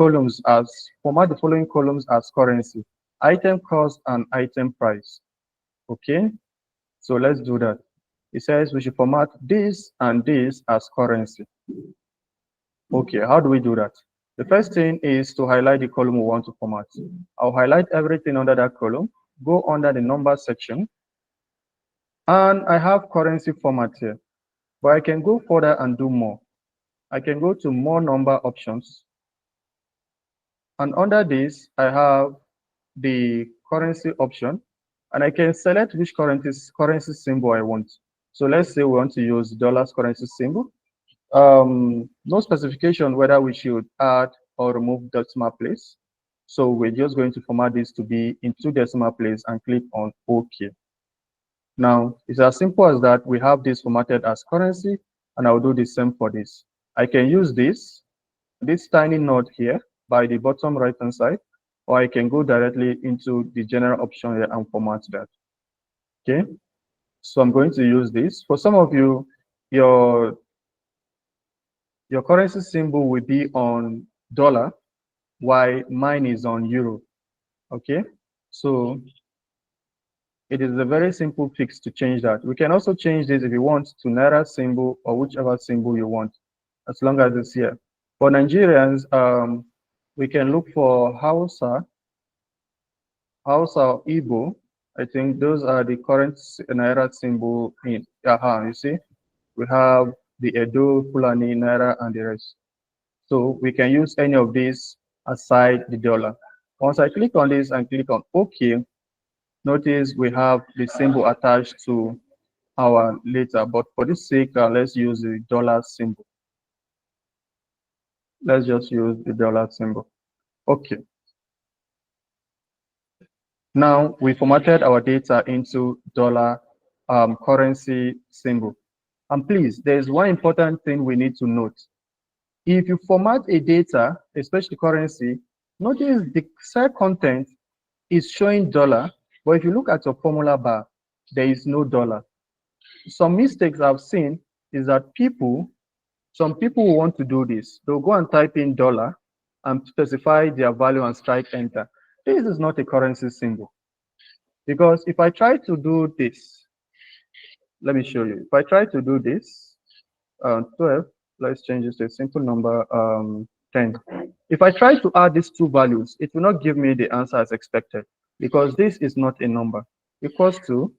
[SPEAKER 1] following columns as currency: item cost and item price. Okay, so let's do that. It says we should format this and this as currency. Okay, how do we do that? The first thing is to highlight the column we want to format. I'll highlight everything under that column, go under the number section, and I have currency format here. But I can go further and do more. I can go to more number options. And under this, I have the currency option, and I can select which currency symbol I want. So let's say we want to use dollars currency symbol. No specification whether we should add or remove decimal place. So we're just going to format this to be in 2 decimal place and click on OK. Now, it's as simple as that. We have this formatted as currency, and I'll do the same for this. I can use this tiny node here by the bottom right hand side, or I can go directly into the general option here and format that. Okay, so I'm going to use this. For some of you, your currency symbol will be on dollar, while mine is on euro. Okay, so it is a very simple fix to change that. We can also change this if you want to Naira symbol or whichever symbol you want, as long as it's here. For Nigerians, we can look for Hausa, Igbo. I think those are the current Naira symbol in you see, we have the Edo, Fulani, Naira, and the rest. So we can use any of these aside the dollar. Once I click on this and click on OK, notice we have the symbol attached to our letter, but for this sake, let's use the dollar symbol. Let's just use the dollar symbol. Okay. Now we formatted our data into dollar currency symbol. And please, there's one important thing we need to note. If you format a data, especially currency, notice the cell content is showing dollar, But if you look at your formula bar, there is no dollar. Some mistakes I've seen is that some people who want to do this, they'll go and type in dollar and specify their value and strike enter. This is not a currency symbol. Because if I try to do this, let me show you. If I try to do this, 12, let's change this to a simple number, 10. If I try to add these two values, it will not give me the answer as expected because this is not a number. Equals to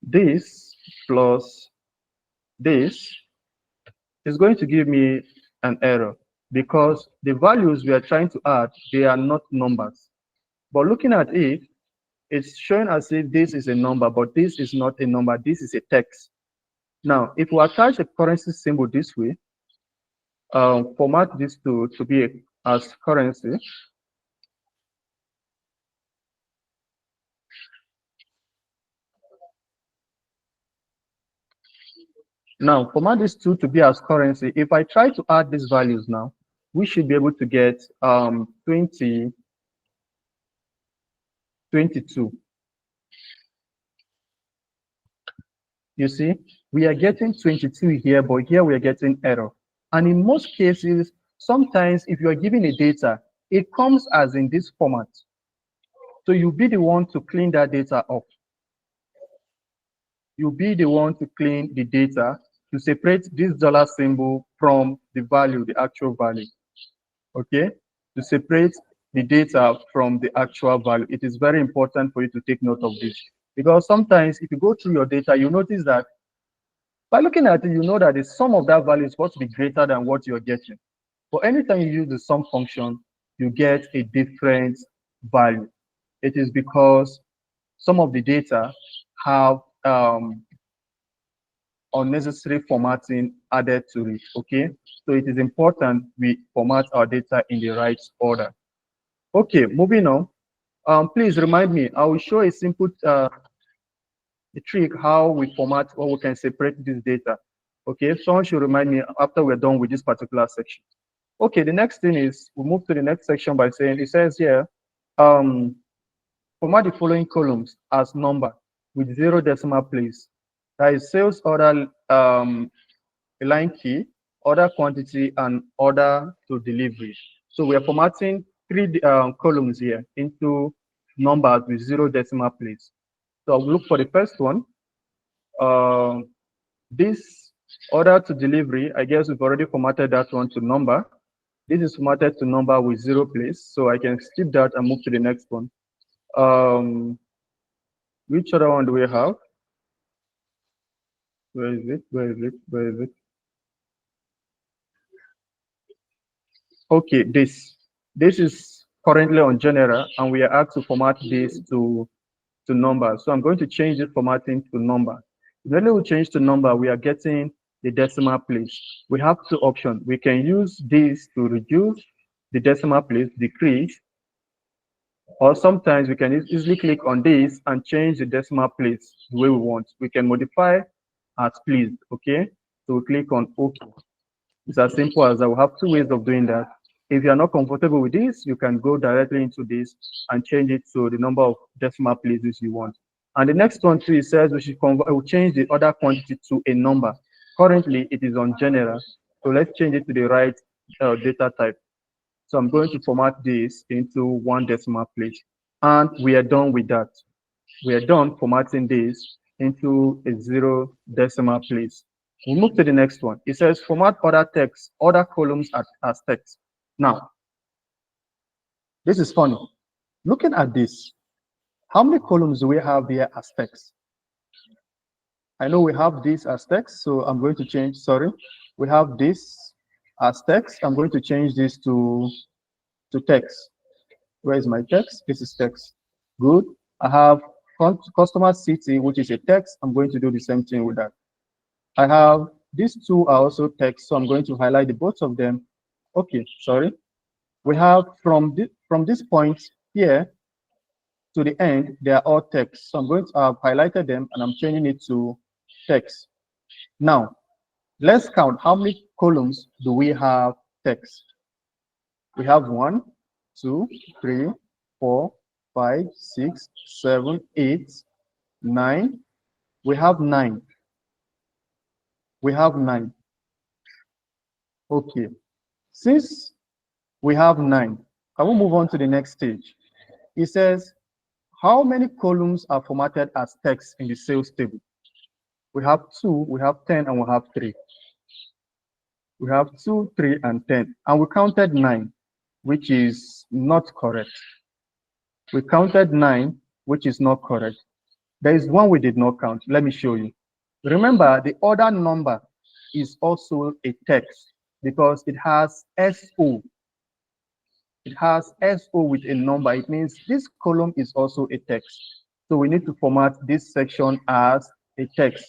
[SPEAKER 1] this plus this is going to give me an error because the values we are trying to add, they are not numbers. But looking at it, it's showing as if this is a number, but this is not a number. This is a text. Now, if we attach a currency symbol this way, format this to be as currency. Now, format this to be as currency. If I try to add these values now, we should be able to get 20, 22. You see, we are getting 22 here, but here we are getting error. And in most cases, sometimes if you are given a data, it comes as in this format. So you'll be the one to clean that data up. You'll be the one to clean the data to separate this dollar symbol from the value, the actual value. Okay? To separate the data from the actual value. It is very important for you to take note of this. Because sometimes if you go through your data, you notice that by looking at it, you know that the sum of that value is supposed to be greater than what you're getting. But anytime you use the sum function, you get a different value. It is because some of the data have unnecessary formatting added to it, okay? So it is important we format our data in the right order. Okay, moving on. Please remind me, I will show a simple trick how we format or we can separate this data. Okay, someone should remind me after we're done with this particular section. Okay, the next thing is we move to the next section by saying it says here, format the following columns as number with 0 decimal place. That is sales order, line key, order quantity, and order to delivery. So we are formatting 3 columns here into numbers with 0 decimal place. So I'll look for the first one. This order to delivery, I guess we've already formatted that one to number. This is formatted to number with 0 place. So I can skip that and move to the next one. Which other one do we have? Where is it? Where is it? Where is it? Okay, this is currently on general, and we are asked to format this to number. So I'm going to change the formatting to number. When we change to number, we are getting the decimal place. We have 2 options. We can use this to reduce the decimal place, decrease, or sometimes we can easily click on this and change the decimal place the way we want. We can modify as pleased, okay? So we click on OK. It's as simple as that. We have 2 ways of doing that. If you are not comfortable with this, you can go directly into this and change it to the number of decimal places you want. And the next one too, it says we should we'll change the order quantity to a number. Currently, it is on general. So let's change it to the right data type. So I'm going to format this into 1 decimal place. And we are done with that. We are done formatting this into a 0 decimal place. We move to the next one. It says format order text, order columns as text. Now, this is funny. Looking at this, how many columns do we have here as text? I know we have this as text, so I'm going to change, sorry. We have this as text. I'm going to change this to text. Where is my text? This is text. Good. I have customer city, which is a text. I'm going to do the same thing with that. I have these 2 are also text, so I'm going to highlight the both of them. Okay, sorry. We have from this point here to the end, they are all text. So I'm going to have highlighted them and I'm changing it to text. Now, let's count how many columns do we have text. We have 1, 2, 3, 4, 5, 6, 7, 8, 9. We have 9. We have 9. Okay. Since we have 9, can we move on to the next stage? It says, how many columns are formatted as text in the sales table? We have 2, we have 10, and we have 3. We have 2, 3, and 10. And we counted 9, which is not correct. We counted 9, which is not correct. There is one we did not count. Let me show you. Remember, the order number is also a text because it has SO. It has SO with a number. It means this column is also a text. So we need to format this section as a text.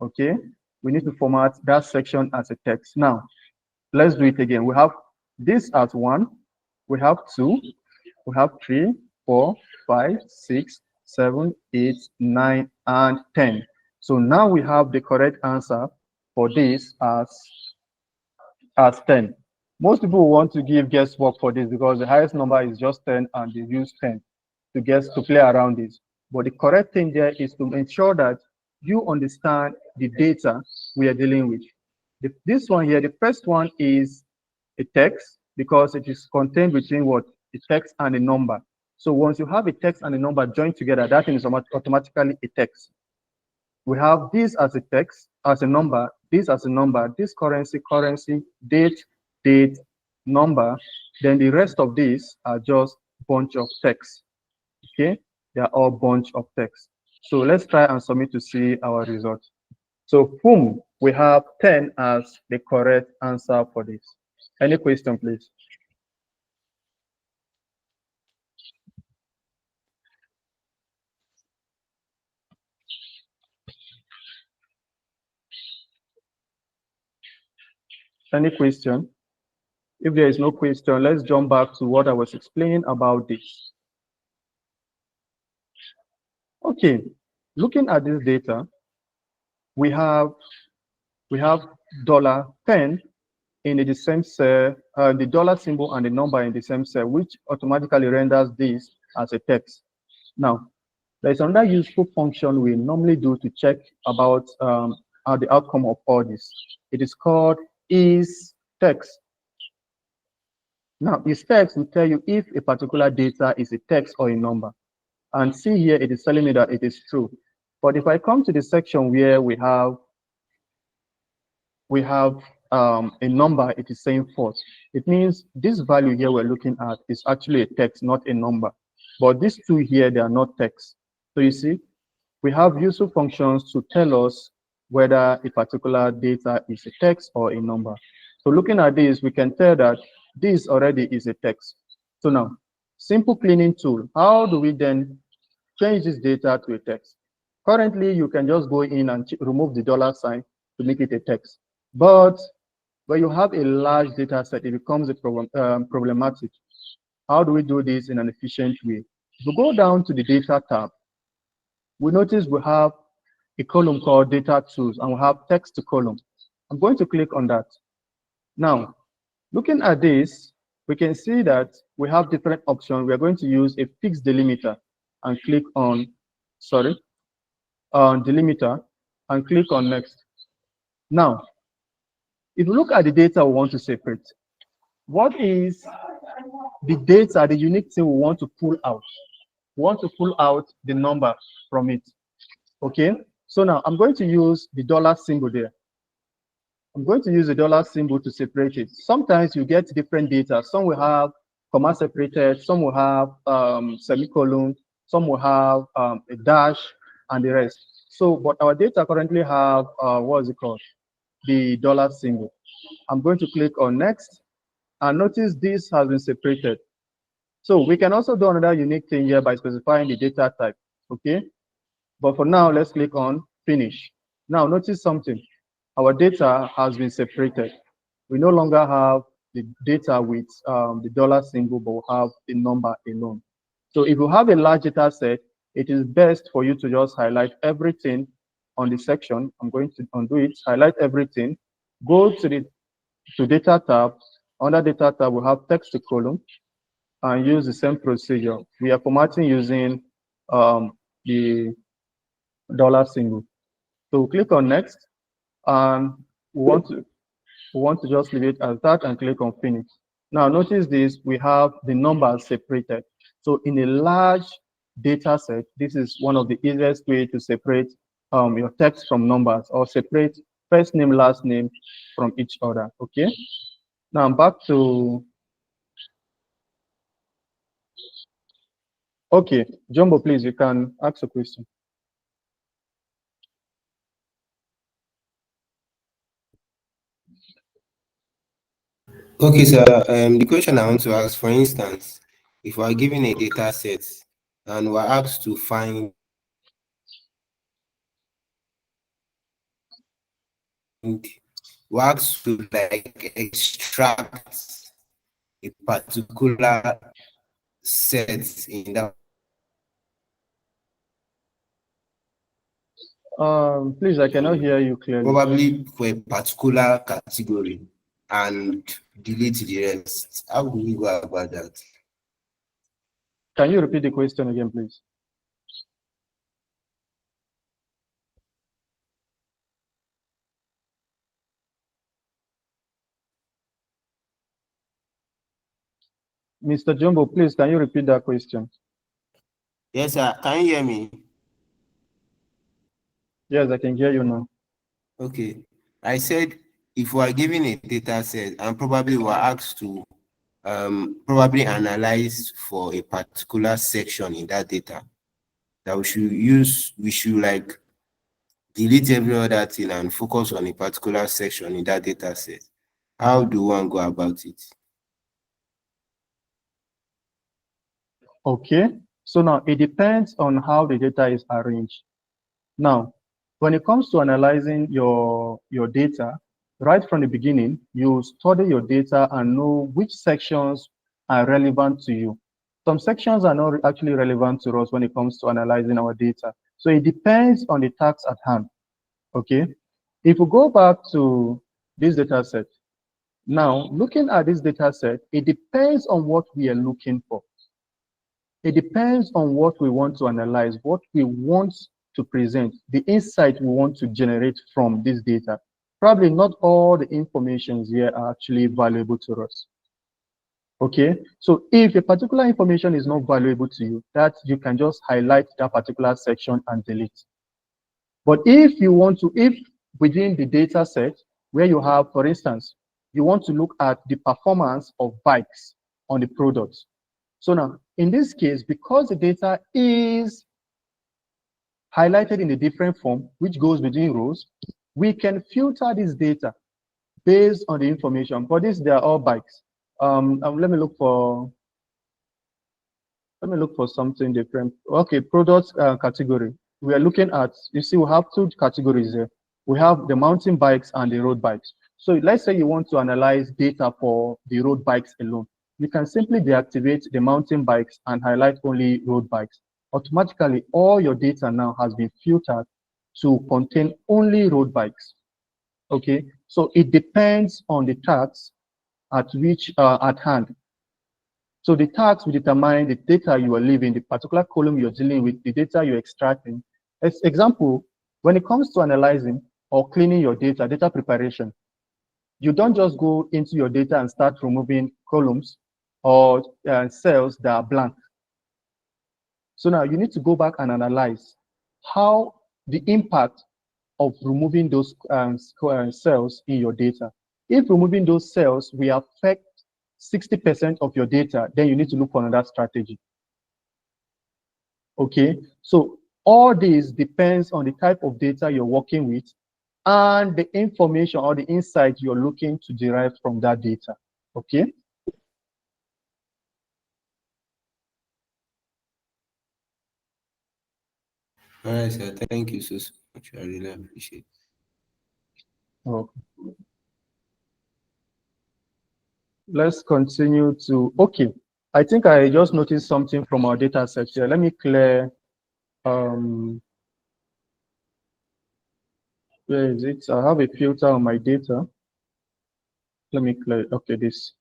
[SPEAKER 1] Okay? We need to format that section as a text. Now, let's do it again. We have this as 1. We have 2. We have 3, 4, 5, 6, 7, 8, 9, and 10. So now we have the correct answer for this as 10. Most people want to give guesswork for this because the highest number is just 10 and they use 10 to guess, to play around this. But the correct thing there is to ensure that you understand the data we are dealing with. This one here, the first one is a text because it is contained between what? A text and a number. So once you have a text and a number joined together, that thing is automatically a text. We have this as a text, as a number, this as a number, this currency, date, number. Then the rest of these are just bunch of text. Okay, they are all bunch of text. So let's try and submit to see our result. So boom, we have 10 as the correct answer for this. Any question, please? Any question? If there is no question, let's jump back to what I was explaining about this. Okay, looking at this data, we have $10 in the same cell, the dollar symbol and the number in the same cell, which automatically renders this as a text. Now, there's another useful function we normally do to check about the outcome of all this. It is called isText. Now, isText will tell you if a particular data is a text or a number. And see here, it is telling me that it is true. But if I come to the section where we have a number, it is saying false. It means this value here we're looking at is actually a text, not a number. But these two here, they are not text. So you see, we have useful functions to tell us whether a particular data is a text or a number. So looking at this, we can tell that this already is a text. So now, simple cleaning tool. How do we then change this data to a text? Currently, you can just go in and remove the dollar sign to make it a text. But when you have a large data set, it becomes a problematic. How do we do this in an efficient way? If we go down to the data tab, we notice we have a column called data tools and we have text to column. I'm going to click on that. Now, looking at this, we can see that we have different options. We are going to use a fixed delimiter and click on, delimiter and click on next. Now, if you look at the data we want to separate, what is the data, the unique thing we want to pull out? We want to pull out the number from it. Okay, so now I'm going to use the dollar symbol there. I'm going to use the dollar symbol to separate it. Sometimes you get different data. Some will have comma separated, some will have semicolon, some will have a dash, and the rest. So, but our data currently have, what is it called? The dollar symbol. I'm going to click on next, and notice this has been separated. So we can also do another unique thing here by specifying the data type, okay? But for now, let's click on finish. Now notice something. Our data has been separated. We no longer have the data with the dollar symbol, but we have the number alone. So if you have a large data set, it is best for you to just highlight everything on the section. I'm going to undo it, highlight everything, go to the data tab. Under data tab, we have text to column. and use the same procedure. We are formatting using the $symbol. So click on next, and we want to just leave it as that and click on finish. Now notice this, we have the numbers separated. So in a large data set, this is one of the easiest way to separate your text from numbers, or separate first name, last name from each other. Okay. Now back to, okay, Jumbo, please, you can ask a question.
[SPEAKER 3] Okay, sir. The question I want to ask, for instance, if we are given a data set and we're asked to find, we're asked to like extract a particular set in that,
[SPEAKER 1] Please, I cannot hear you clearly.
[SPEAKER 3] probably for a particular category, and delete the rest. How do we go about that?
[SPEAKER 1] Can you repeat the question again, please? Mr. Jumbo, please, can you repeat that question?
[SPEAKER 3] Yes, sir. Can you hear me?
[SPEAKER 1] Yes, I can hear you now.
[SPEAKER 3] Okay. I said if we are given a data set and probably we're asked to probably analyze for a particular section in that data, that we should like delete every other thing and focus on a particular section in that data set. How do one go about it?
[SPEAKER 1] Okay, so now it depends on how the data is arranged. Now, when it comes to analyzing your data, right from the beginning, you study your data and know which sections are relevant to you. Some sections are not actually relevant to us when it comes to analyzing our data. So it depends on the task at hand. Okay, if we go back to this data set, now looking at this data set, it depends on what we are looking for. It depends on what we want to analyze, what we want to present, the insight we want to generate from this data. Probably not all the informations here are actually valuable to us. Okay, so if a particular information is not valuable to you, that you can just highlight that particular section and delete. But if you want to, if within the data set where you have, for instance, you want to look at the performance of bikes on the product. So now, in this case, because the data is highlighted in a different form, which goes between rows, we can filter this data based on the information. For this, they are all bikes. Let me look for something different. Okay, products category. We are looking at, you see, we have two categories here. We have the mountain bikes and the road bikes. So let's say you want to analyze data for the road bikes alone. You can simply deactivate the mountain bikes and highlight only road bikes. Automatically, all your data now has been filtered to contain only road bikes. Okay, so it depends on the task at hand. So the tags will determine the data you are leaving, the particular column you're dealing with, the data you're extracting. As example, when it comes to analyzing or cleaning your data preparation, you don't just go into your data and start removing columns or cells that are blank. So now you need to go back and analyze how the impact of removing those cells in your data. If removing those cells will affect 60% of your data, then you need to look for another strategy. Okay, so all this depends on the type of data you're working with and the information or the insight you're looking to derive from that data. Okay.
[SPEAKER 3] All right, sir. Thank you so much. I really appreciate it.
[SPEAKER 1] Okay. Let's continue to, okay. I think I just noticed something from our data set here. Let me clear, where is it? I have a filter on my data. Let me clear, okay, this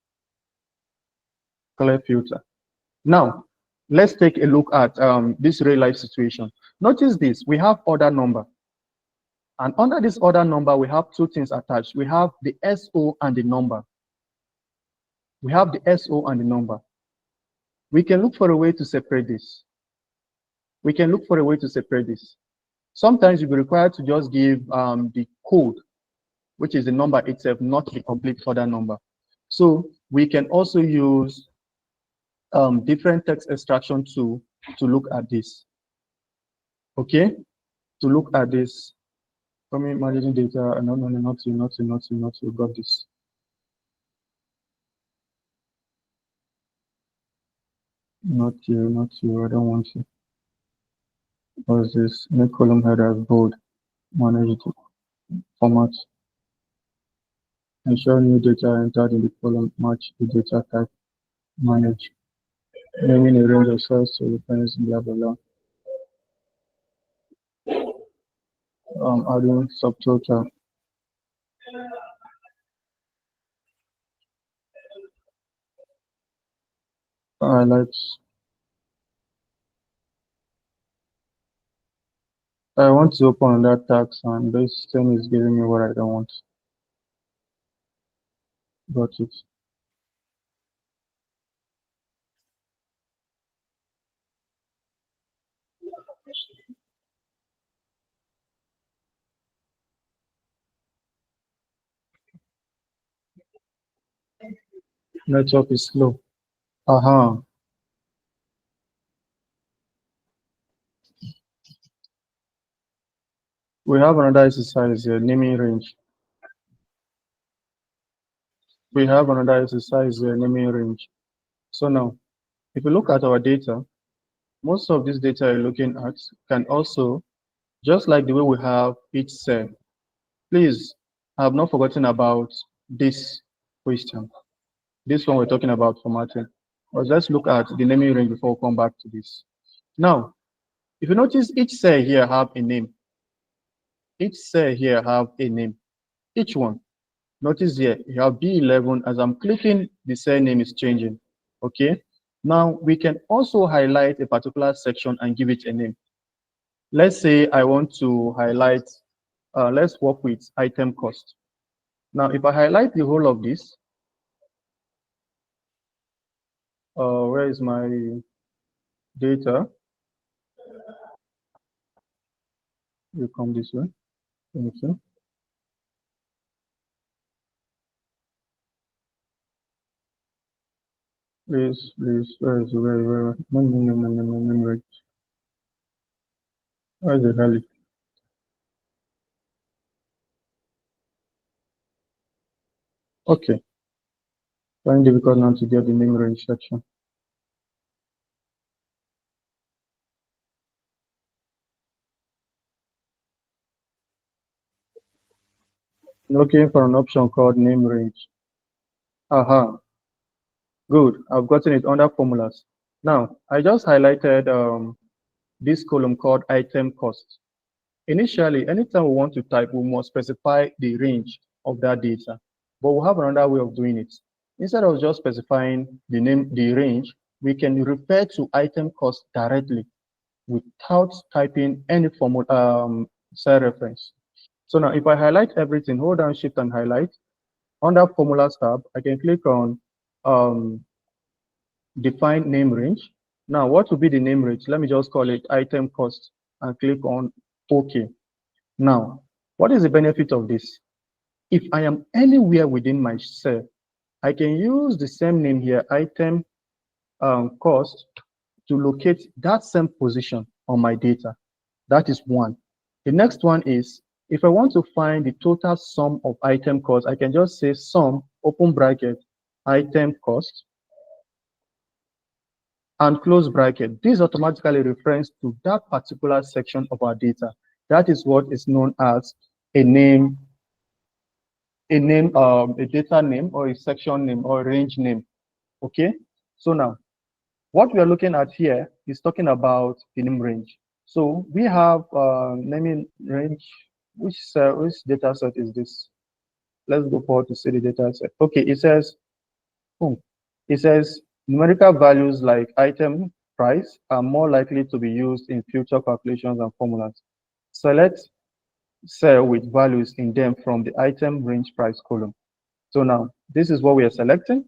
[SPEAKER 1] clear filter. Now, let's take a look at this real life situation. Notice this, we have order number. And under this order number, we have two things attached. We have the SO and the number. We have the SO and the number. We can look for a way to separate this. We can look for a way to separate this. Sometimes you'll be required to just give the code, which is the number itself, not the complete order number. So we can also use different text extraction tool to look at this. Okay, to look at this. For me, managing data. No, not you. Got this. Not you. I don't want you. What's this? Make column header bold. Manage it. Format. Ensure new data entered in the column match the data type. Manage. Naming a range of cells to reference blah blah blah. Adding subtotal. Highlights. I want to open that tax and this thing is giving me what I don't want. Got it. Network is slow. Aha. We have another exercise here, naming range. We have another exercise here, naming range. So now, if you look at our data, most of this data you're looking at can also, just like the way we have each cell, please, I have not forgotten about this question. This one we're talking about formatting. But let's look at the naming range before we come back to this. Now, if you notice, each cell here have a name. Each cell here have a name. Each one. Notice here, you have B11. As I'm clicking, the cell name is changing. Okay. Now, we can also highlight a particular section and give it a name. Let's say I want to highlight, let's work with item cost. Now, if I highlight the whole of this, where is my data? You come this way. Okay. Please, where is where? No. Where is the hell? Okay. Very difficult now to get the name range section. Looking for an option called name range. Aha. Good. I've gotten it under formulas. Now, I just highlighted this column called item cost. Initially, anytime we want to type, we must specify the range of that data. But we have another way of doing it. Instead of just specifying the name, the range, we can refer to item cost directly without typing any formula cell reference. So now if I highlight everything, hold down Shift and highlight. Under Formulas tab, I can click on Define Name Range. Now, what will be the name range? Let me just call it item cost and click on OK. Now, what is the benefit of this? If I am anywhere within my cell, I can use the same name here, item cost, to locate that same position on my data. That is one. The next one is, if I want to find the total sum of item cost, I can just say sum, open bracket, item cost, and close bracket. This automatically refers to that particular section of our data. That is what is known as a name, a data name, or a section name, or a range name. Okay, so now what we are looking at here is talking about the name range. So we have naming range. Which data set is this? Let's go forward to see the data set. Okay, it says Numerical values like item price are more likely to be used in future calculations and formulas. Select cell with values in them from the item range price column. So now this is what we are selecting.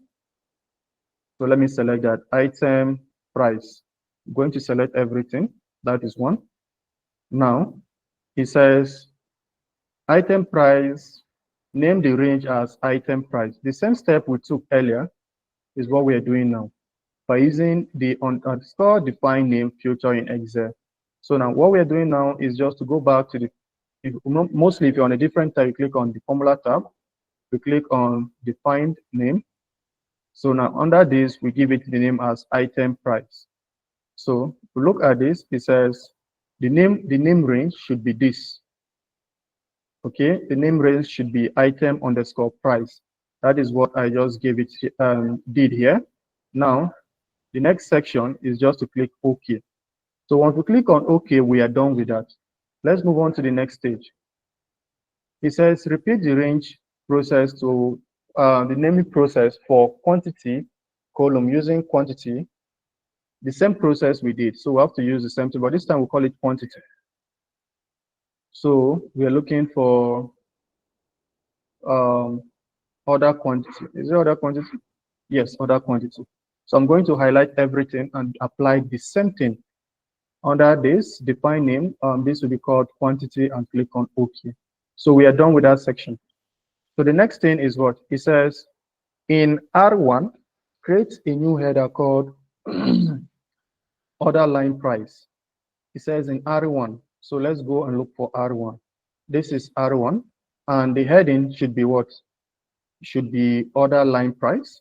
[SPEAKER 1] So let me select that item price. I'm going to select everything. That is one. Now it says item price, name the range as item price. The same step we took earlier is what we are doing now by using the underscore define name filter in Excel. So now what we are doing now is just to go back to the, mostly if you're on a different tab, you click on the formula tab, you click on defined name. So now under this, we give it the name as item price. So if we look at this, it says the name range should be this. Okay, the name range should be item underscore price. That is what I just gave it did here. Now the next section is just to click OK. So once we click on OK, we are done with that. Let's move on to the next stage. It says repeat the range process to the naming process for quantity column using quantity. The same process we did. So we have to use the same thing, but this time we call it quantity. So we are looking for order quantity. Is it order quantity? Yes, order quantity. So I'm going to highlight everything and apply the same thing. Under this, define name, this will be called quantity and click on OK. So we are done with that section. So the next thing is what? It says in R1, create a new header called order line price. It says in R1. So let's go and look for R1. This is R1 and the heading should be what? Should be order line price.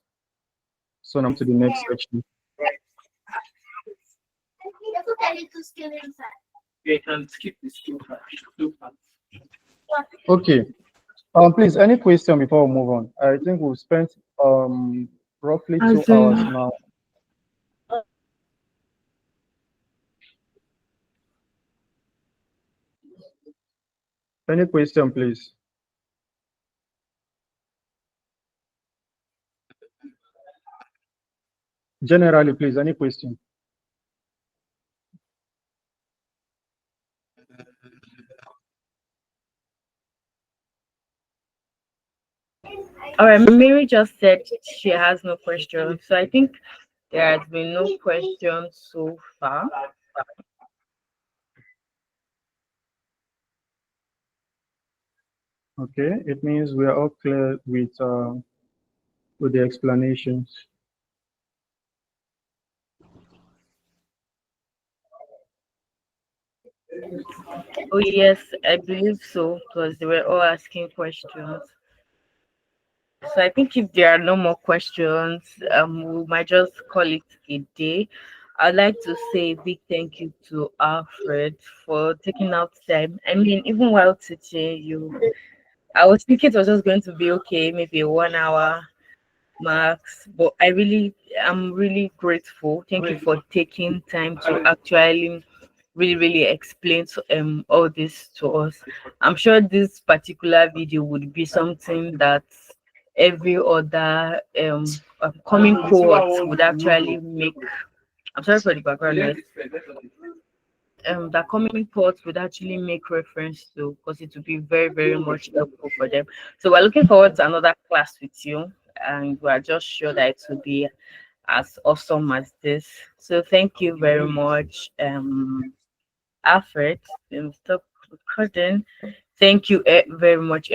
[SPEAKER 1] So now to the next section. Okay. Please, any question before we move on? I think we've spent roughly 2 hours now. Any question, please? Generally, please, any question?
[SPEAKER 2] All right, Mary just said she has no questions. So I think there has been no questions so far.
[SPEAKER 1] Okay, it means we are all clear with the explanations.
[SPEAKER 2] Oh yes, I believe so, because they were all asking questions. So I think if there are no more questions, we might just call it a day. I'd like to say a big thank you to Alfred for taking out time. I mean, even while teaching you, I was thinking it was just going to be okay, maybe 1 hour max. But I'm really grateful. Thank you for taking time to actually really explain all this to us. I'm sure this particular video would be something that every other coming cohort would actually make. I'm sorry for the background noise. That coming cohort would actually make reference to, because it would be very much helpful for them. So we're looking forward to another class with you, and we're just sure that it will be as awesome as this. So thank you very much, Alfred. Stop recording. Thank you very much,